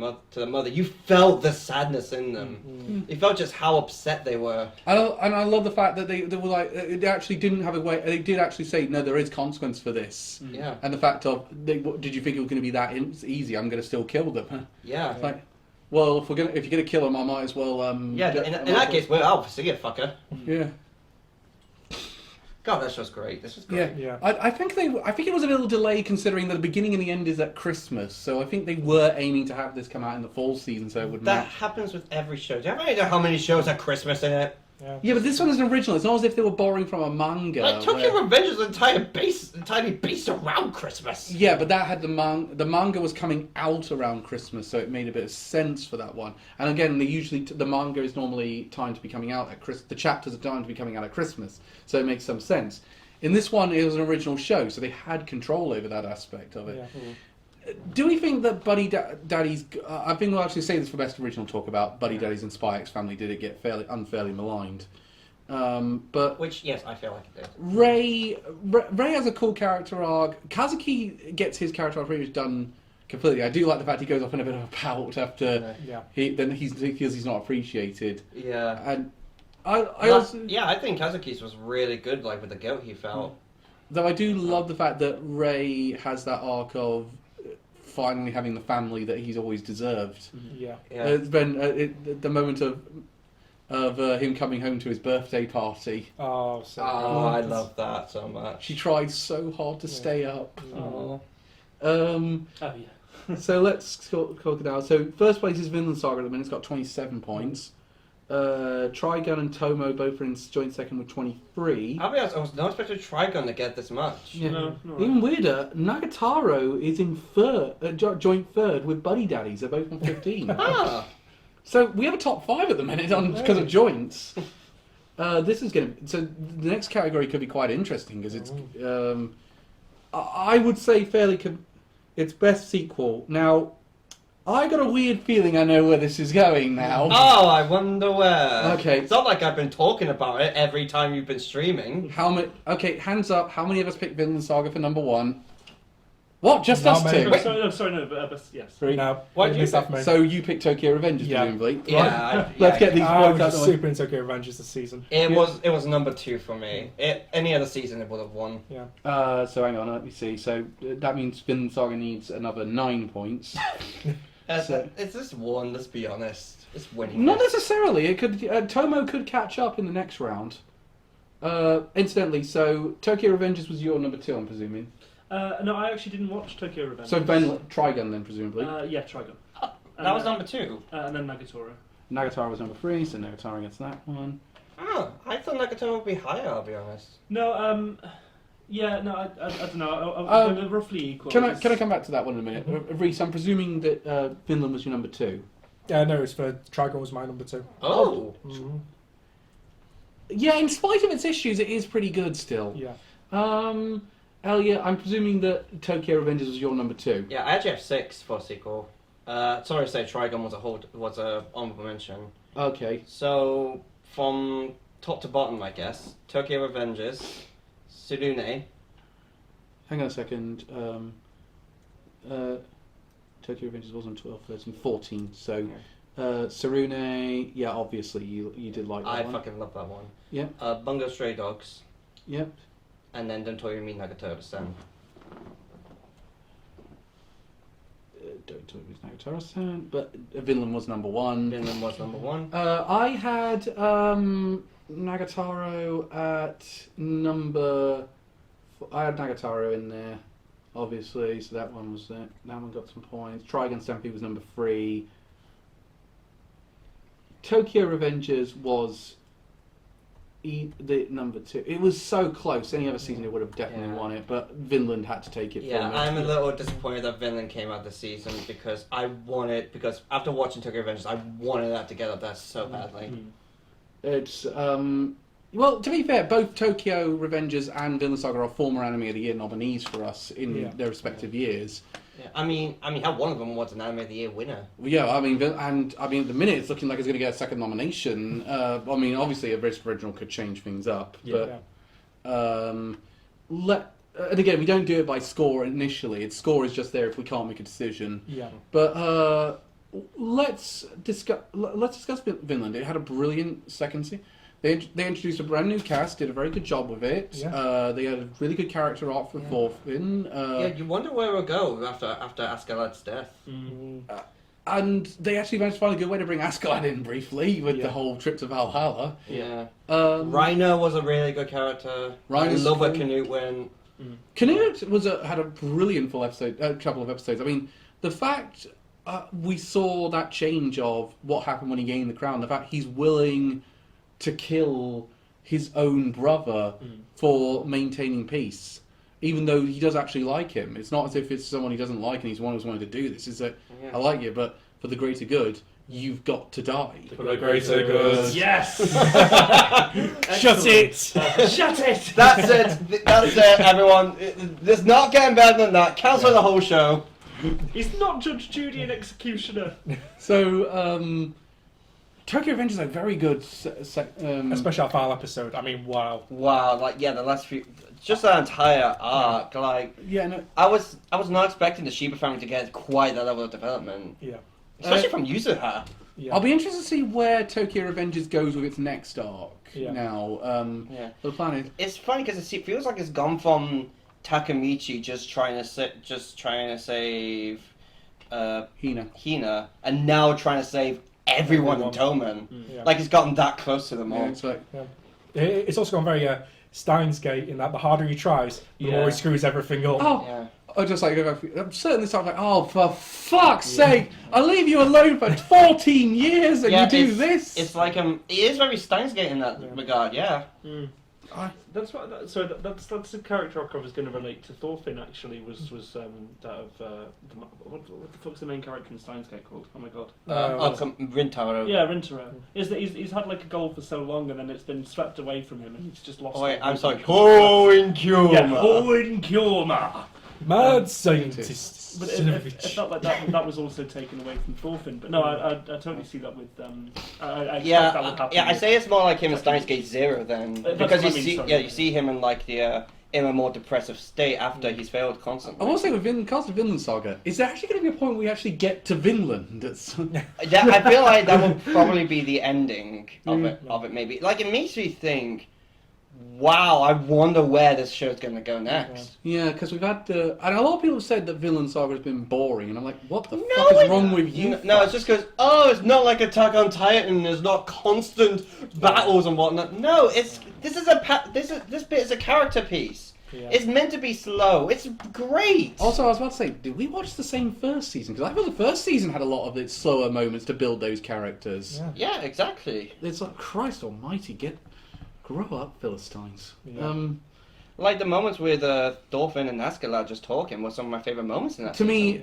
mother. You felt the sadness in them. Mm-hmm. You felt just how upset they were. And I love the fact that they were like, they actually didn't have a way. They did actually say, no, there is consequence for this. Yeah. And the fact of, did you think it was going to be that easy? I'm going to still kill them. Yeah. It's like, well, if you're going to kill them, I might as well. Yeah. In that case, we're out. See you, fucker. Yeah. God, this was great. This was great. Yeah. I think it was a little delay considering that the beginning and the end is at Christmas. So I think they were aiming to have this come out in the fall season, so it would That match. happens with every show. Do you have any idea how many shows have Christmas in it? Yeah, but this one is an original. It's not as if they were borrowing from a manga. Like Tokyo Revenge is entirely based around Christmas. Yeah, but that had the manga was coming out around Christmas, so it made a bit of sense for that one. And again, the manga is normally timed to be coming out at Christmas. The chapters are timed to be coming out at Christmas, so it makes some sense. In this one, it was an original show, so they had control over that aspect of it. Yeah. Do we think that Buddy Daddy's... I think we'll actually say this for best original talk about Buddy Daddy's and Spy X Family. Did it get unfairly maligned? But Which, yes, I feel like it did. Ray has a cool character arc. Kazuki gets his character arc pretty much done completely. I do like the fact he goes off in a bit of a pout after he feels he's not appreciated. Yeah. And I also... Yeah, I think Kazuki's was really good, like, with the guilt he felt. Though I do love the fact that Ray has that arc of finally having the family that he's always deserved. Yeah. It's been the moment of him coming home to his birthday party. Oh, so I love that so much. She tried so hard to stay up. Oh. So let's talk it out. So first place is Vinland Saga at the minute. It's got 27 points. Trigun and Tomo both are in joint second with 23. I'll be honest, I was not expecting Trigun to get this much. Yeah. No, Even weirder, Nagataro is in joint third with Buddy Daddies. They're both on 15. Ah. So we have a top 5 at the minute because of joints. This is going to... So the next category could be quite interesting because it's... I would say fairly... It's best sequel. Now, I got a weird feeling I know where this is going now. Oh, I wonder where. Okay. It's not like I've been talking about it every time you've been streaming. How many? Okay, hands up. How many of us picked Vinland Saga for number 1? What? Just Not us many. two? But yes. Three. No, Why do you missed out for me. So you picked Tokyo Revengers, Yeah. presumably. Yeah. Let's get these I points out was of the way. super into Tokyo Revengers this season. It was number 2 for me. Any other season it would have won. Yeah. So hang on, let me see. So that means Vinland Saga needs another 9 points. So- It's just 1, let's be honest. It's winning. Not necessarily. It could. Tomo could catch up in the next round. Incidentally, so Tokyo Revengers was your number 2, I'm presuming. No, I actually didn't watch Tokyo Revenge. So Trigun then, presumably. Yeah, Trigun. That was number 2. And then Nagatoro. Nagatoro was number 3, so Nagatoro gets that one. Oh, I thought Nagatoro would be higher, I'll be honest. No, yeah, no, I don't know. They're roughly equal. Can I come back to that one in a minute? Reese, I'm presuming that Finland was your number 2. No, it's for Trigon was my number 2. Oh. Mhm. Yeah, in spite of its issues, it is pretty good still. Yeah. Elliot, I'm presuming that Tokyo Revengers was your number 2. Yeah, I actually have 6 for a sequel. Sorry to say, Trigon was a honorable mention. Okay. So from top to bottom, I guess, Tokyo Revengers, Tsurune. Hang on a second. Tokyo Revengers was on 12, 13, 14. So, Sarune, yeah, obviously you did like that I one. fucking love that one. Yep. Bungo Stray Dogs, Yep. and then Don't Toy Me Nagatoro-san. Don't talk about Nagatoro-san, but Vinland was number 1. Vinland was number 1. I had Nagatoro at number. I had Nagatoro in there, obviously. So that one was that. That one got some points. Trigun Stampede was number 3. Tokyo Revengers was the number 2. It was so close. Any other season it would have definitely won it, but Vinland had to take it. Yeah, for I'm a little disappointed that Vinland came out this season because after watching Tokyo Revengers, I wanted that to get up there so badly. It's well, to be fair, both Tokyo Revengers and Vinland Saga are former Anime of the Year nominees for us in their respective years. Yeah, I mean, how one of them was an Anime of the Year winner. Yeah, I mean, at the minute it's looking like it's going to get a second nomination. I mean, obviously, a British original could change things up, but and again, we don't do it by score initially. Its score is just there if we can't make a decision. Yeah. But let's discuss Vinland. It had a brilliant second season. They introduced a brand new cast, did a very good job with it. Yeah. They had a really good character arc for Thorfinn. You wonder where it'll go after Askeladd's death. And they actually managed to find a good way to bring Askeladd in briefly with the whole trip to Valhalla. Yeah. Rhino was a really good character. I love where Canute went. Canute had a brilliant couple of episodes. I mean, the fact we saw that change of what happened when he gained the crown, the fact he's willing to kill his own brother for maintaining peace, even though he does actually like him. It's not as if it's someone he doesn't like and he's one who's wanted to do this. It's that I like you, but for the greater good, you've got to die. For the greater good. Yes! Shut it! Shut it! That's it. That's it, everyone. There's not getting better than that. Cancel the whole show. He's not Judge Judy and Executioner. So, Tokyo Revengers is a very good... Especially our final episode. I mean, wow. Wow, the last few... Just that entire arc, I was not expecting the Shiba family to get quite that level of development. Yeah. Especially from Yuzuha. Yeah. I'll be interested to see where Tokyo Revengers goes with its next arc now. The plan is... It's funny because it feels like it's gone from Takamichi just trying to save Hina, and now trying to save everyone in Toman. Like it's gotten that close to them all. It's also gone very Steins Gate in that the harder he tries, the more he screws everything up. I just I'm certain this time for fuck's sake, I'll leave you alone for 14 years and you do this. It's like it is very Steins Gate in that regard, That's the character arc I was going to relate to Thorfinn. Actually, was that of what the fuck's the main character in Steins Gate called? Oh my god. Rintaro. Yeah, Rintaro. Is that he's had like a goal for so long and then it's been swept away from him and he's just lost. Oh wait, I'm sorry. Hoenkyoma. Yeah, Hoenkyoma. Mad scientist. But it felt like that was also taken away from Thorfinn. But no, I totally see that with I expect that would happen. I say it's more like him in Steins Gate Zero then, because you see him in like in a more depressive state after he's failed constantly. I will say with Vinland Saga, is there actually going to be a point where we actually get to Vinland? I feel like that will probably be the ending of it maybe. Like it makes me think, wow, I wonder where this show's going to go next. Yeah, because we've had and a lot of people have said that Vinland Saga has been boring, and I'm like, what the fuck is wrong with you? No, it's just because it's not like Attack on Titan. There's not constant battles and whatnot. No, this bit is a character piece. Yeah. It's meant to be slow. It's great. Also, I was about to say, did we watch the same first season? Because I feel the first season had a lot of its slower moments to build those characters. Yeah, exactly. It's like, Christ Almighty, grow up, Philistines. Yeah. Like the moments with Thorfinn and Askeladd just talking were some of my favourite moments in that. To me,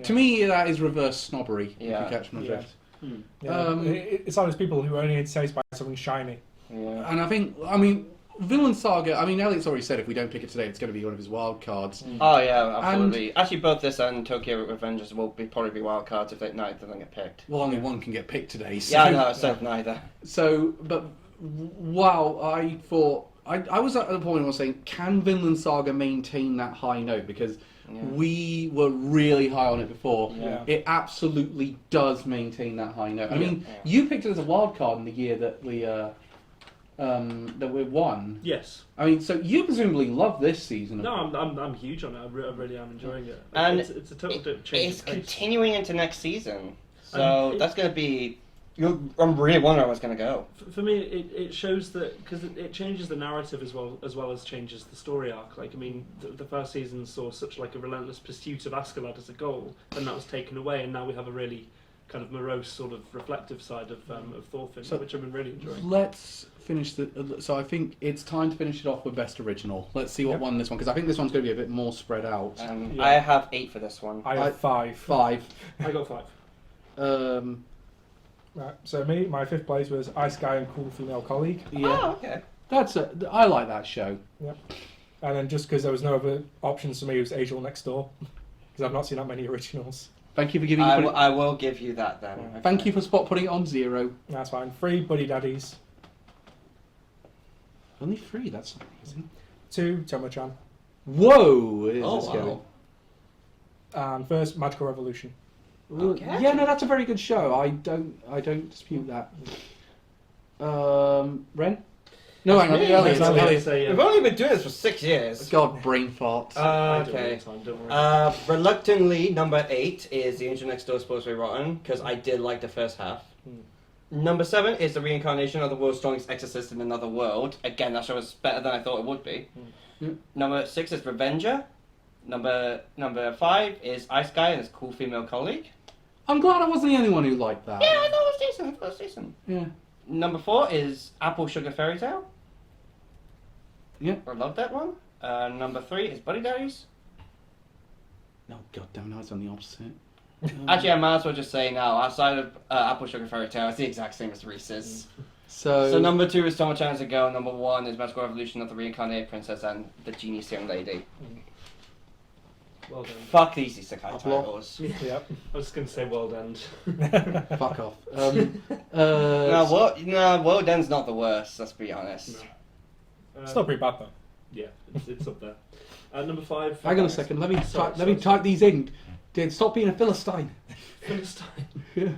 that is reverse snobbery. Yeah. If you catch my drift. It's like those people who are only entertained by something shiny. Yeah. And I mean, Vinland Saga. I mean, Elliot's already said if we don't pick it today, it's going to be one of his wild cards. Oh yeah, absolutely. Actually, both this and Tokyo Revengers will probably be wild cards if neither of them get picked. Well, only one can get picked today. So, Yeah, no, so neither. So, but wow, I thought I was at the point where I was saying, can Vinland Saga maintain that high note? Because we were really high on it before. Yeah. It absolutely does maintain that high note. I mean, you picked it as a wild card in the year that we won. Yes. I mean, so you presumably love this season. No, I'm huge on it. I really am enjoying it. And it's a total change. It's of pace. continuing into next season, so that's going to be. I'm really wondering what's going to go. For me, it shows that because it changes the narrative as well as changes the story arc. Like, I mean, the first season saw such like a relentless pursuit of Askeladd as a goal, and that was taken away, and now we have a really kind of morose, sort of reflective side of Thorfinn, which I've been really enjoying. Let's finish so I think it's time to finish it off with Best Original. Let's see what won this one, because I think this one's going to be a bit more spread out. I have 8 for this one. I have 5. 5. I got 5. Right, so my 5th place was Ice Guy and Cool Female Colleague. Yeah. Oh, okay. I like that show. Yep. And then just because there was no other options for me, it was Angel Next Door. Because I've not seen that many originals. Thank you for giving I will give you that then. Okay. Thank you for putting it on 0. That's fine. 3 Buddy Daddies. Only 3, that's surprising. 2 Tomo-chan. Whoa! It is Oh, scary. wow. And first Magical Revolution. Okay. Yeah, no, that's a very good show. I don't dispute that. Ren? No, hang on. Elliot. We've only been doing this for 6 years. God, brain fart. I do it all Okay. the time, don't worry. Reluctantly, number 8 is The Angel Next Door Supposed to Be Rotten, because I did like the first half. Number 7 is the reincarnation of the world's strongest exorcist in another world. Again, that show was better than I thought it would be. Number 6 is Revenger. Number 5 is Ice Guy and his cool female colleague. I'm glad I wasn't the only one who liked that. Yeah, I thought it was decent. Yeah. Number 4 is Apple Sugar Fairy Tale. Yeah. I love that one. Number 3 is Buddy Daddies. No, god damn, I was on the opposite. Actually, I might as well just say now, outside of Apple Sugar Fairy Tale, it's the exact same as Reese's. So number 2 is Tomo-chan's A Girl. Number 1 is Magical Revolution of the Reincarnated Princess and the Genius Young Lady. Well done. Fuck these isekai titles. Yep. I was going to say World End. fuck off. No, World End's not the worst, let's be honest. Still pretty bad though. Yeah, it's up there. Number 5. Hang on a second. Let me type these in. Dude, stop being a Philistine. Philistine. Yeah.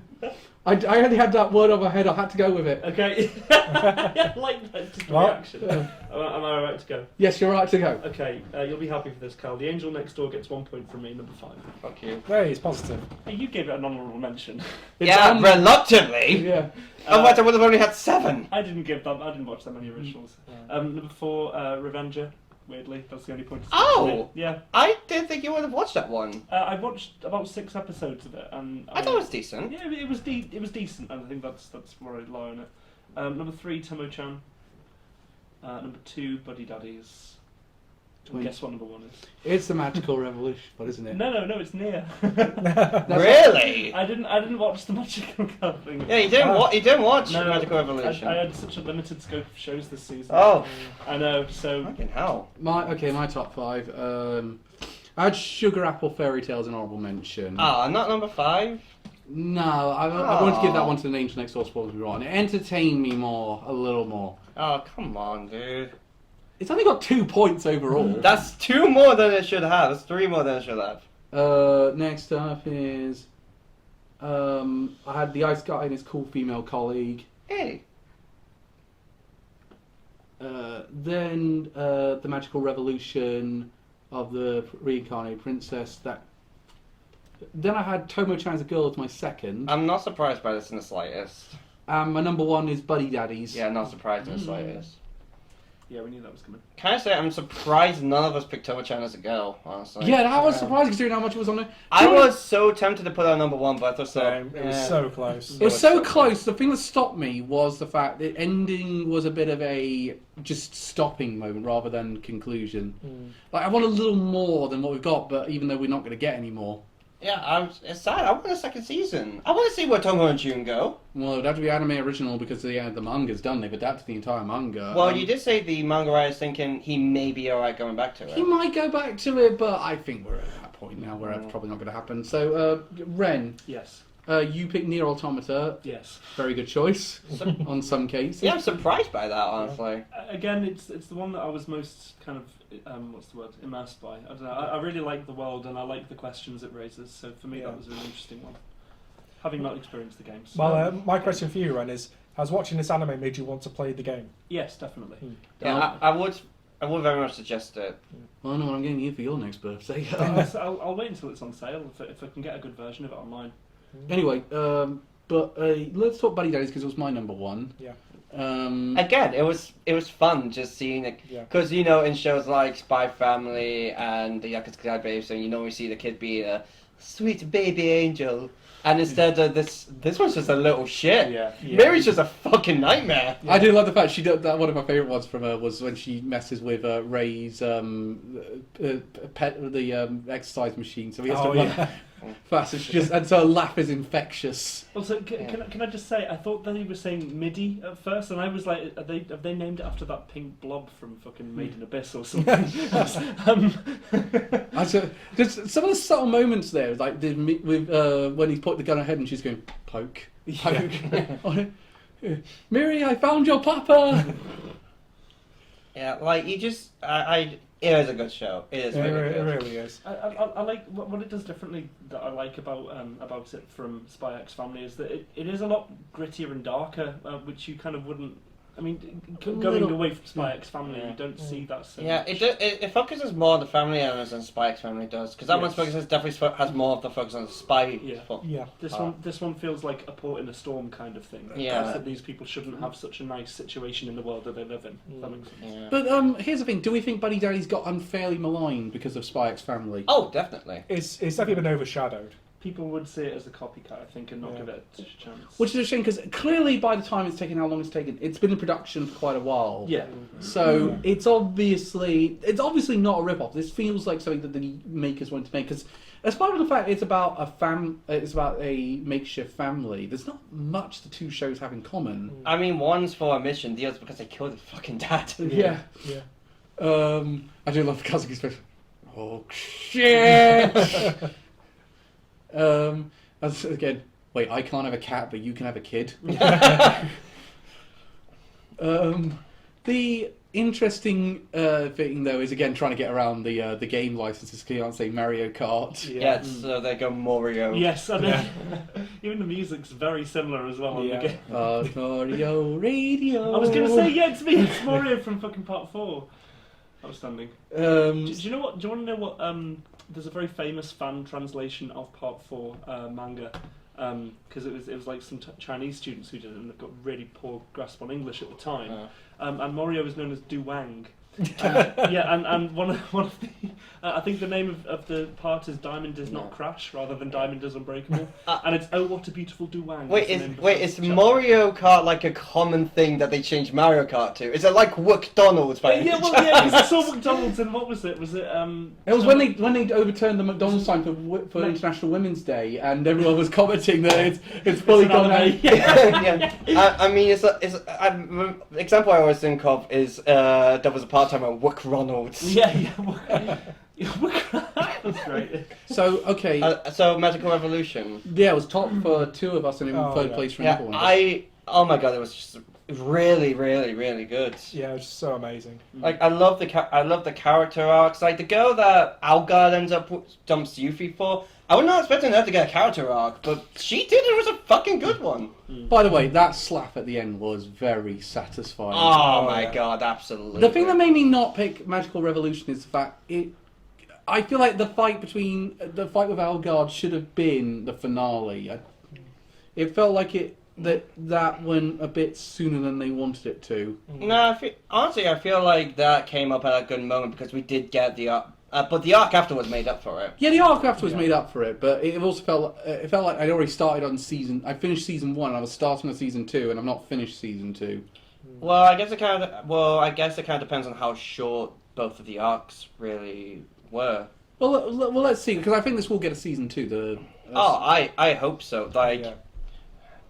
I only had that word on my head. I had to go with it. Okay. I like that just reaction. Am I right to go? Yes, you're right to go. Okay, you'll be happy for this, Cal. The Angel Next Door gets 1 point from me, number 5. Fuck you. Hey, it's positive. Hey, you gave it an honourable mention. Yeah, reluctantly. Yeah. Otherwise I would have only had 7. I didn't watch that many originals. Number 4, Revenger. Weirdly, that's the only point. Oh! Yeah. I didn't think you would have watched that one. I watched about 6 episodes of it, and I thought it was decent. Yeah, it was decent, and I think that's where I'd lie on it. Number 3, Tomo-chan. Number 2, Buddy Daddies. Guess what number 1 is? It's the Magical Revolution, but isn't it? No, it's near. Really? I didn't watch the Magical thing. Yeah, you didn't watch No, Magical Revolution. I had such a limited scope of shows this season. Oh. I know. So Fucking hell. My top 5. I had Sugar Apple Fairy Tales an honourable mention. Ah, not number 5? No, I wanted to give that one to the Angel Next Door supposed to be wrong. It entertained me a little more. Oh, come on, dude. It's only got 2 points overall. That's 2 more than it should have. That's 3 more than it should have. Next up is I had the Ice Guy and his cool female colleague. Hey. Then the Magical Revolution of the Reincarnated Princess. Then I had Tomo-chan's A Girl as my second. I'm not surprised by this in the slightest. My number 1 is Buddy Daddies. Yeah, not surprised in the slightest. yeah, we knew that was coming. Can I say I'm surprised none of us picked Tomo-chan as a girl, honestly. Yeah, that was surprising considering how much it was on there. I was so tempted to put out number 1, but I thought Same. It was so close. It was so close. The thing that stopped me was the fact that ending was a bit of a just stopping moment rather than conclusion. Like I want a little more than what we've got, but even though we're not going to get any more. Yeah, it's sad. I want a second season. I want to see where Tomo and June go. Well, it'd have to be anime original because the manga's done. They've adapted the entire manga. Well, you did say the manga writer's thinking he may be alright going back to it. He might go back to it, but I think we're at that point now where it's probably not going to happen. So, Ren, Yes. you picked Nier Automata. Yes. Very good choice on some cases. Yeah, I'm surprised by that, honestly. Again, it's the one that I was most kind of immersed by. I don't know. I really like the world and I like the questions it raises. So for me, that was a really interesting one. Having not experienced the games. Well, my question for you, Ren, is: has watching this anime made you want to play the game? Yes, definitely. Yeah, I would very much suggest it. Well, I know what I'm getting you for your next birthday. I'll wait until it's on sale if I can get a good version of it online. Anyway, but let's talk Buddy Daddies because it was my number one. Yeah. Again, it was fun just seeing it because in shows like Spy Family and the Yakuza Babes, and you normally see the kid be a sweet baby angel, and instead of this one's just a little shit. Yeah. Mary's just a fucking nightmare. I do love the fact she did that. One of my favourite ones from her was when she messes with Ray's exercise machine, so he has to run fast. And so her laugh is infectious. Also, can I just say, I thought that he was saying MIDI at first, and I was like, have they named it after that pink blob from fucking Made in Abyss or something? There's some of the subtle moments there, like when he's put the gun ahead and she's going poke. Miri, I found your papa. Yeah, like you just, it is a good show. It is really good. It really is. I like what it does differently that I like about it from Spy X Family is that it is a lot grittier and darker, which you kind of wouldn't. I mean, going away from Spy X Family, you don't see that. So much. It focuses more on the family elements than Spy X Family does, because that one definitely has more of the focus on the spy. Yeah. This one feels like a port in a storm kind of thing. Yeah. That these people shouldn't have such a nice situation in the world that they live in. If that makes sense. Yeah. But here's the thing: do we think Buddy Daddy's got unfairly maligned because of Spy X Family? Oh, definitely. It's definitely been overshadowed. People would see it as a copycat, I think, and not give it a chance. Which is a shame because clearly, by the time it's taken, how long it's taken, it's been in production for quite a while. Yeah. So it's obviously not a rip-off. This feels like something that the makers wanted to make because, as part of the fact, it's about a makeshift family. There's not much the two shows have in common. I mean, one's for a mission, the other's because they killed his fucking dad. Yeah. I do love Kazuki's face. Oh shit. Again, wait, I can't have a cat, but you can have a kid. The interesting thing, though, is again trying to get around the game licenses because you can't say Mario Kart. Yeah, so they go Mario. Yes, and even the music's very similar as well on the game. Mario Radio. I was going to say, it's me, it's Mario from fucking Part 4. Outstanding. Do you know what? Do you want to know what? There's a very famous fan translation of Part 4 manga because it was like some Chinese students who did it and they've got really poor grasp on English at the time. And Mario is known as Du Wang. And one of the I think the name of the part is Diamond Does Not Crash rather than Diamond Does Unbreakable, and it's Oh What a Beautiful Duwang. Is Mario Kart like a common thing that they changed Mario Kart to? Is it like McDonald's? Because I saw McDonald's and what was it? Was it? It was when they overturned the McDonald's sign for International Women's Day, and everyone was commenting that it's fully gone out. I mean, example I always think of is there was a part-time at Wook Ronald's. That's great. So okay. So Magical Revolution. Yeah, it was top for two of us and in third place for another one. Oh my god, it was just really, really, really good. Yeah, it was so amazing. Like I love the character arcs. Like the girl that Algard ends up dumps Yuffie for. I was not expecting her to get a character arc, but she did. It was a fucking good one. By the way, that slap at the end was very satisfying. Oh my god, absolutely. The thing that made me not pick Magical Revolution is the fact I feel like the fight with Algard should have been the finale. It felt like that went a bit sooner than they wanted it to. No, honestly, I feel like that came up at a good moment because we did get the arc. But the arc afterwards made up for it. Yeah, the arc afterwards made up for it, but it also felt like I'd already started on I finished season 1, I was starting on season 2, and I've not finished season 2. Well, I guess it kind of depends on how short both of the arcs really were. Well, let's see, because I think this will get a season 2. I hope so. Like, Yeah.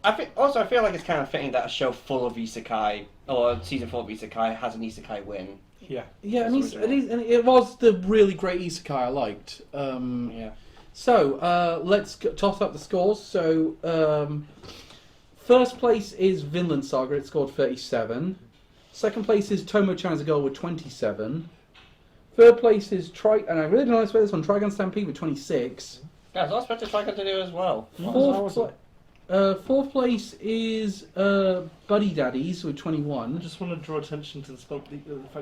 I feel like it's kind of fitting that a show full of isekai or season 4 of isekai has an isekai win. Yeah. Yeah, That's and it was the really great isekai I liked. Yeah. So, let's toss up the scores. So, first place is Vinland Saga, it scored 37. Second place is Tomo-chan's a Girl with 27. Third place is and I really don't know how to spell this one, Trigun Stampede with 26. Yeah, so I expected Trigun to do as well. Fourth place is Buddy Daddies with 21. I just want to draw attention to the fact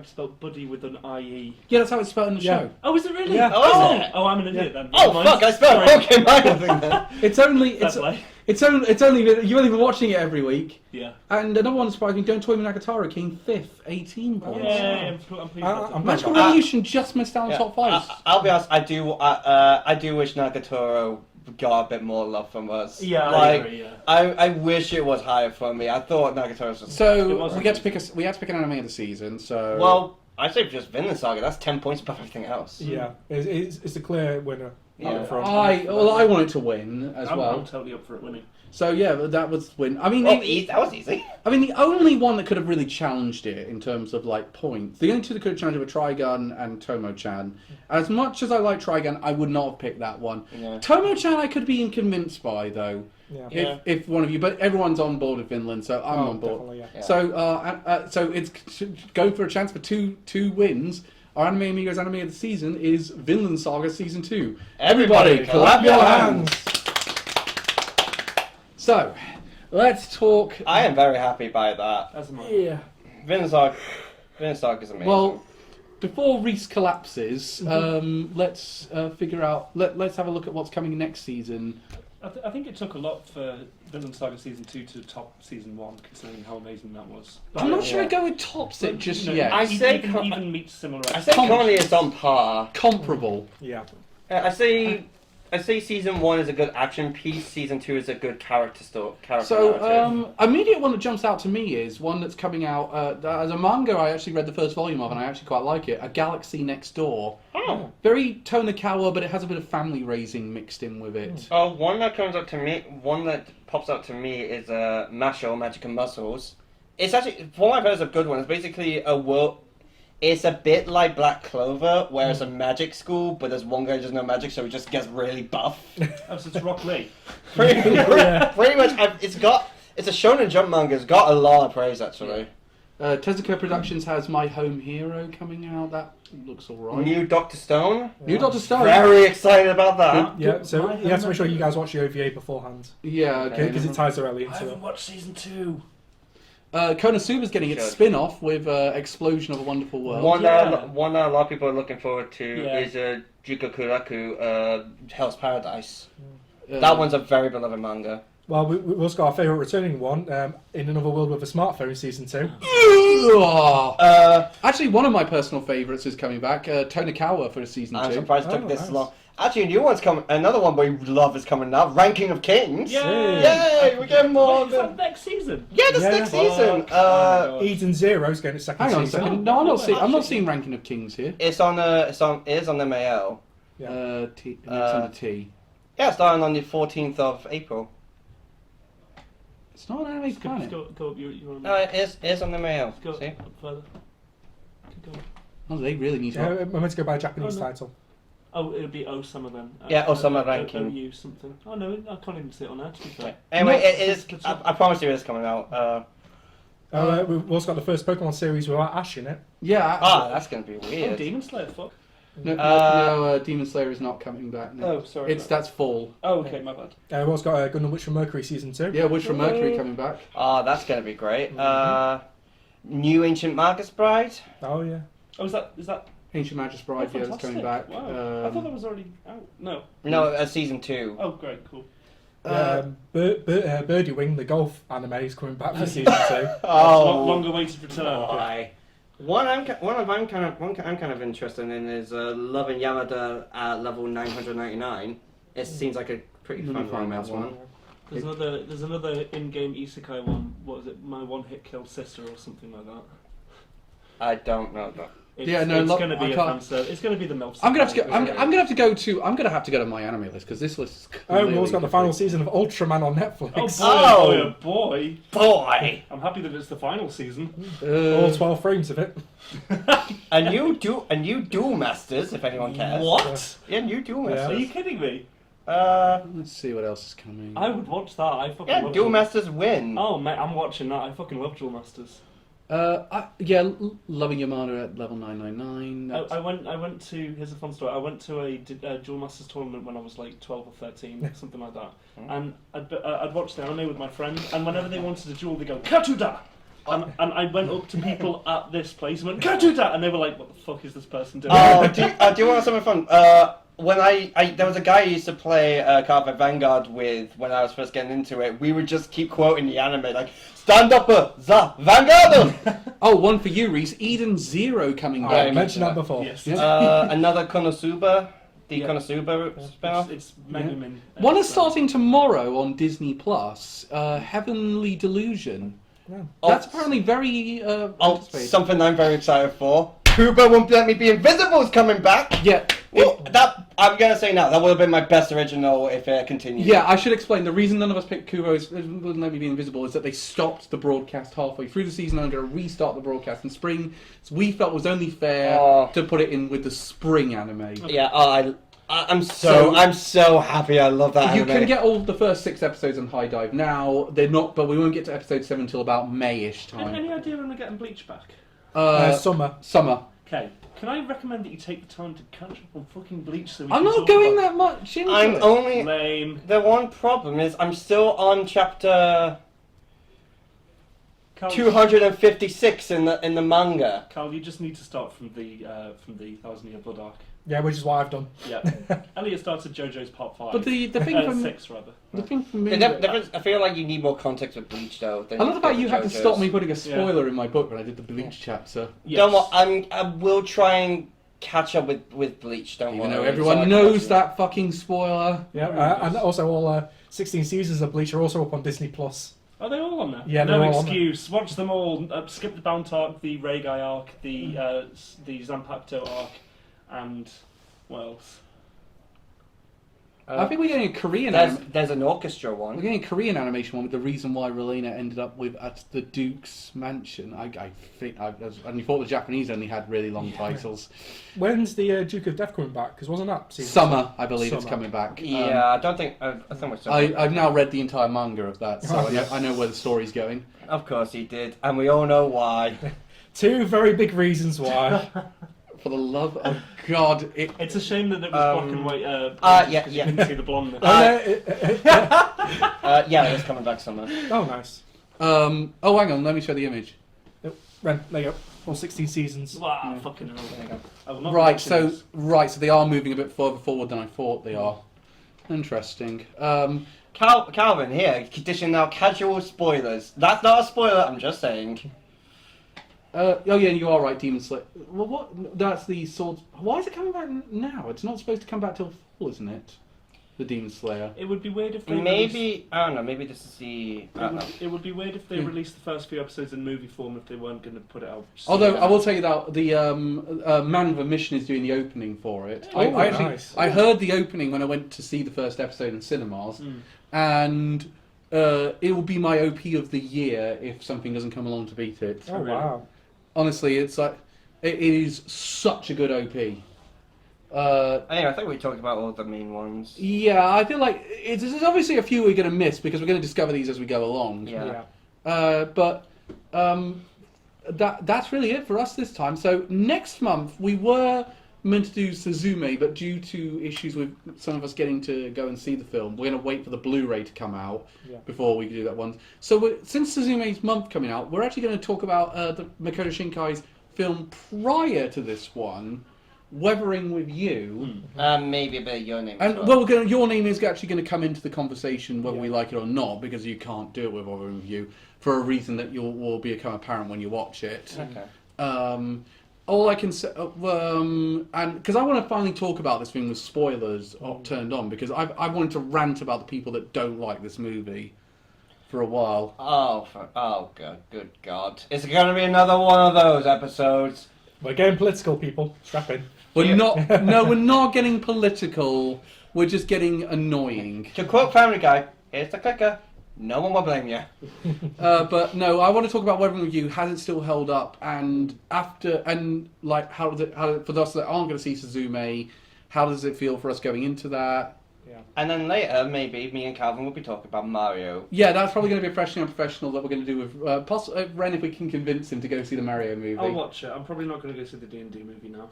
it's spelled Buddy with an IE. Yeah, that's how it's spelled in the show. Oh, is it really? Yeah. Oh, is it? Oh, I'm an idiot then. Oh, Never mind. fuck, I spelled Sorry. okay, my thing then. It's only Fair play. you've only been watching it every week. Yeah. And another one surprised me, Don't Toy Me Nagatoro came 5th, 18 points. Yeah, I'm pleased about that. Magical Revolution just missed out on top 5. I'll be honest, I do wish Nagatoro got a bit more love from us. Yeah, I like, agree, yeah. I wish it was higher for me. I thought Nagatoro was... So we had to pick an anime of the season. So Well, I'd say just Vinland Saga, that's 10 points above everything else. Yeah. It's a clear winner. Yeah. I want it to win as well. I'm totally up for it winning. So yeah, that was win. I mean, Well, that was easy. I mean, the only one that could have really challenged it in terms of like points, the only two that could have challenged it were Trigun and Tomo-chan. As much as I like Trigun, I would not have picked that one. Yeah. Tomo-chan, I could be convinced by though. Yeah. If one of you, but everyone's on board with Vinland, so I'm on board. Definitely, yeah. Yeah. So it's going for a chance for two wins. Our Anime Amigos anime of the season is Vinland Saga Season 2. Everybody, clap your hands! So, let's talk. I am very happy by that. As am I. Yeah. Vinland Saga is amazing. Well, before Reese collapses, let's figure out. Let's have a look at what's coming next season. I think it took a lot for Vinland Saga Season 2 to top Season 1, considering how amazing that was. I'm not sure Yeah. I'd go with tops it just No, yet. I say even meets similar. I say currently it's on par. Comparable. Yeah. I say Season 1 is a good action piece. Season 2 is a good character narrative. So, immediate one that jumps out to me is one that's coming out as a manga. I actually read the first volume of, and I actually quite like it. A Galaxy Next Door. Oh. Very Tonakawa, but it has a bit of family raising mixed in with it. One that pops up to me is Masho, Magic and Muscles. It's actually, for my part, it's a good one. It's basically a world. It's a bit like Black Clover, where it's a magic school, but there's one guy who doesn't know magic, so he just gets really buff. Oh, so it's Rock Lee. pretty much, it's a Shonen Jump manga. It's got a lot of praise, actually. Tezuka Productions has My Home Hero coming out. That looks alright. New Doctor Stone. New Doctor Stone. Very excited about that. Yeah, so you have to make sure you guys watch the OVA beforehand. Yeah, okay. Because it ties directly I into it. haven't watched Season 2. Konosuba's getting its Should. spin-off with Explosion of a Wonderful World. One Yeah. that a lot of people are looking forward to Yeah. is Jukokuraku, Hell's Paradise. Uh, That one's a very beloved manga. Well, we've also got our favourite returning one, In Another World with a Smartphone, Season 2. Actually, one of my personal favourites is coming back. Tonakawa for Season 2. I'm surprised it took Oh, this nice. long. Actually, a new one's coming. Another one we love is coming now. Ranking of Kings. Yay! Yay! We get more. Wait, is that next season? Yeah, this Yeah. next season. Eden Zero's getting its second Hang on a season. second. No, I'm not seeing Ranking of Kings here. It is on MAL. Yeah. It's on the T. Yeah, starting on the 14th of April. It's not an Anime Planet. Go up. You're on. No, it is on the MAL. Go See? up further. Keep going. Oh, they really need Yeah, to. I'm meant to go by a Japanese Oh, no. title. Oh, it'll be Osama then. Yeah, Osama ranking. OU something. Oh no, I can't even see it on there. To be fair. Anyway, No, it is. it's- I promise you, it is coming out. We've also got the first Pokemon series without Ash in it. Yeah. That's gonna be Oh, weird. Demon Slayer. Fuck. No, Demon Slayer is not coming back now. Oh, sorry. That's fall. Oh, okay, my bad. We've also got Gundam Witch from Mercury Season 2. Yeah, Witch from Mercury coming back. That's gonna be great. New Ancient Magus Bride. Oh, yeah. Oh, is that? Ancient Magus Oh, Bride, yeah, that's fantastic. coming back. Wow. I thought that was already out. No. No, season 2. Oh, great, cool. Birdie Wing, the golf anime, is coming back for Season 2. Long awaited return. Why? One I'm kind of interested in is Love and Yamada at level 999. It seems like a pretty Let me fun find romance that one. There's another in-game isekai one. What is it? My one hit kill sister or something like that. I don't know that. Yeah, no, it's look, going to be I a can't- fan service. It's going to be the most. I'm gonna have to go. I'm gonna have to go to. I'm gonna have to go to my anime list because this list is. Oh, we've also got the final complete. season of Ultraman on Oh Netflix. boy, Oh. boy. Boy! I'm happy that it's the final season. All 12 frames of it. A new Duel Masters, if anyone cares. What? Yeah, new Duel Yeah. Are you Masters. kidding me? Let's see what else is coming. I would watch that. I fucking Yeah, love Duel Duel Masters win. Oh mate, I'm watching that. I fucking love Duel Masters. Loving Yamada at level 999. I went to. Here's a fun story. I went to a Duel Masters tournament when I was like 12 or 13, something like that. And I'd watched the anime with my friend, and whenever they wanted a duel, they go Katuda. And I went up to people at this place and went Katuda, and they were like, "What the fuck is this person doing?" Oh, do you want something fun? When there was a guy I used to play Carver Vanguard with when I was first getting into it. We would just keep quoting the anime like "Stand up, the Vanguard." Oh, one for you, Reese. Eden Zero coming I back. mentioned that before. Yes. Another Konosuba, the Yeah. Konosuba spell. It's Megumin. One is starting tomorrow on Disney Plus. Heavenly Delusion. Yeah. That's apparently very anticipated. Something I'm very excited for. Kubo Won't Let Me Be Invisible is coming back. Yeah. Well, that I'm gonna say now. That would have been my best original if it continued. Yeah, I should explain. The reason none of us picked Kubo Wouldn't Let Me Be Invisible is that they stopped the broadcast halfway through the season and are going to restart the broadcast in spring. So we felt it was only fair to put it in with the spring anime. Yeah. I'm so happy. I love that. You anime. can get all the first 6 episodes on High Dive now. They're not, but we won't get to episode 7 until about May-ish time. Any idea when we're getting Bleach back? Summer. Summer. Okay. Can I recommend that you take the time to catch up on fucking Bleach so we I'm can not talk going about that much into I'm it. only. Lame. The one problem is I'm still on chapter Carl, 256 in the manga. Carl, you just need to start from the 1,000 Year Blood arc. Yeah, which is what I've done. Yeah. Elliot started JoJo's part 5. But the thing for me, 6 rather. the thing for me, The difference, I feel like you need more context with Bleach though. I love the fact you had to stop me putting a spoiler in my book when I did the Bleach chapter. Yes. Don't worry, I will try and catch up with Bleach. Don't Even worry. though So I everyone can knows watch it. that fucking spoiler. Yeah, and also all 16 seasons of Bleach are also up on Disney Plus. Are they all on there? Yeah, no they're all on excuse. Watch them all. Skip the Bound arc, the Ray Guy arc, the Zanpakuto arc, and what else? I think we're getting a Korean. There's an orchestra We're one. getting a Korean animation one with the reason why Relena ended up with at the Duke's mansion. I think, and you thought the Japanese only had really long titles. When's the Duke of Death coming back? Because wasn't that season Summer, I believe, it's Summer. coming back. Yeah, I don't think. I think we're. I've now read the entire manga of that, so I know where the story's going. Of course he did, and we all know why. 2 very big reasons why. For the love of God, It's a shame that it was black and white. yeah, You couldn't see the blonde. Yeah, it's coming back summer. Oh, nice. oh, hang on, let me show the image. There you go. All 16 seasons. Wow, fucking hell. There you go. I will not Right, mention so this. they are moving a bit further forward than I thought they are. Interesting. Calvin here, dishing out casual spoilers. That's not a spoiler. I'm just saying. Oh yeah, you are right, Demon Slayer. Well, what? That's the sword. Why is it coming back now? It's not supposed to come back till fall, isn't it? The Demon Slayer. It would be weird if they Maybe I don't know. Maybe this is the. It would be weird if they released the first few episodes in movie form if they weren't going to put it out. Although I will tell you that the Man with a Mission is doing the opening for it. Oh, I actually nice. I heard the opening when I went to see the first episode in cinemas, and it will be my OP of the year if something doesn't come along to beat it. Oh, wow. Honestly, it's like it is such a good OP. Anyway, I think we talked about all the main ones. Yeah, I feel like there's obviously a few we're going to miss because we're going to discover these as we go along. Yeah. But that's really it for us this time. So next month we were meant to do Suzume, but due to issues with some of us getting to go and see the film, we're going to wait for the Blu-ray to come out before we can do that one. So since Suzume's month coming out, we're actually going to talk about the Makoto Shinkai's film prior to this one, Weathering with You. Maybe a bit of Your Name. And as well. your name is actually going to come into the conversation whether we like it or not, because you can't do it with Weathering with You for a reason that will become apparent when you watch it. Okay. All I can say, and because I want to finally talk about this thing with spoilers turned on, because I wanted to rant about the people that don't like this movie for a while. Oh, good God! Is it going to be another one of those episodes? We're getting political, people. Strap in. We're not. No, we're not getting political. We're just getting annoying. To quote Family Guy, here's the kicker. No one will blame you. But no, I want to talk about Weathering Review. Has it still held up? And like, how does it? For those that aren't going to see Suzume, how does it feel for us going into that? Yeah. And then later, maybe me and Calvin will be talking about Mario. Yeah, that's probably going to be a Freshly Unprofessional that we're going to do with Ren if we can convince him to go see the Mario movie. I'll watch it. I'm probably not going to go see the D&D movie now.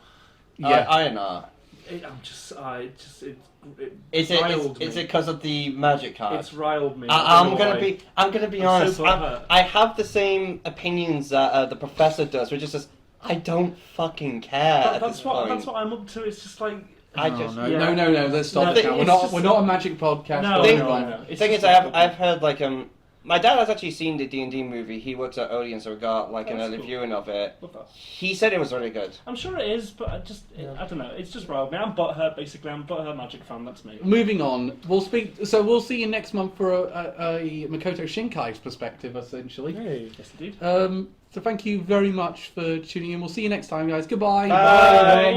Yeah, I know. It Is riled it me. because of the magic card? It's riled me. I'm gonna be honest. so hurt. I have the same opinions that the professor does, which is just I don't fucking care. That's what I'm up to. It's just like no. Yeah. No. Let's stop it now. We're not a magic podcast. No, No. Thing is, I've heard like my dad has actually seen the D&D movie. He works at Odeon, so we got like an early viewing of it. Love that. He said it was really good. I'm sure it is, but I don't know. It's just riled me. I'm butthurt, basically. I'm butthurt magic fan. That's me. Moving on, we'll see you next month for a Makoto Shinkai's perspective, essentially. Hey. Yes, indeed. So thank you very much for tuning in. We'll see you next time, guys. Goodbye. Bye.